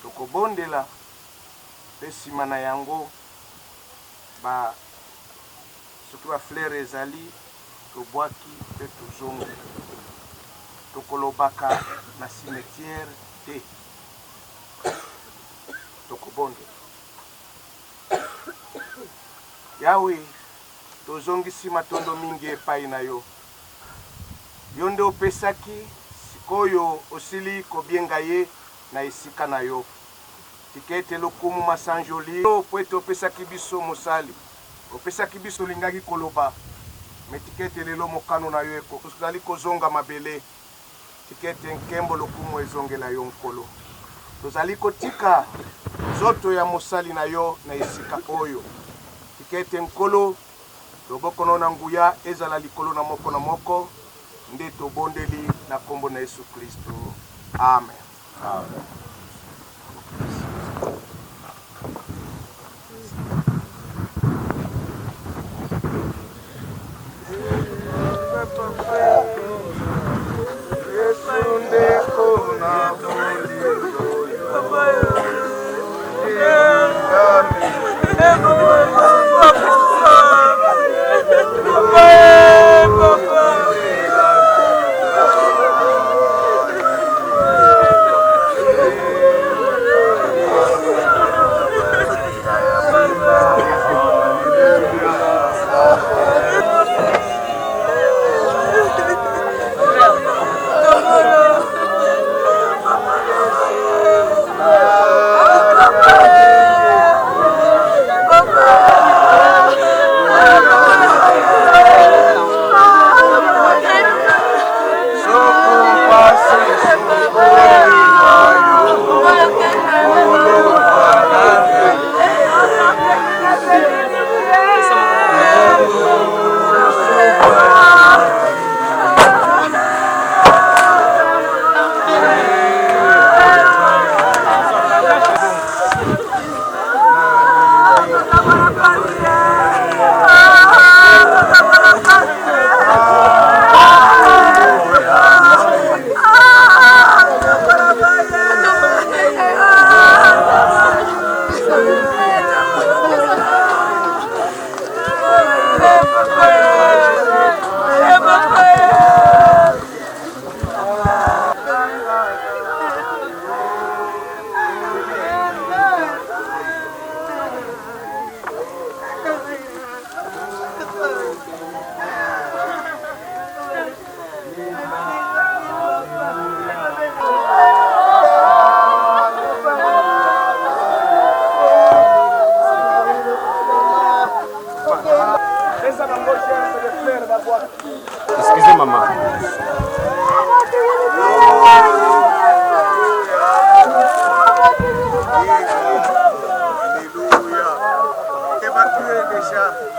tokobondela mpe nsima na yango soki baflere ezali tobwaki mpe tozongi tokolobaka na cimetière te tokobondela yawe tozongisi matondo mingi epai na yo yo nde opesaki sikoyo osili kobienga ye na esika na yo tika ete lokumu masanjoli po ete opesaki biso mosali opesaki biso olingaki koloba me tika ete lelo mokano na yo tozali kozonga mabele tika ete nkembo lokumu ezongela yo nkolo tozali kotika nzoto ya mosali na yo na esika oyo tika ete nkolo loboko na nguya ezala likolo na moko nde tobondeli na kombo na Yesu Kristo. Amen. Amen. Excusez maman. Alléluia. Évacuez déjà.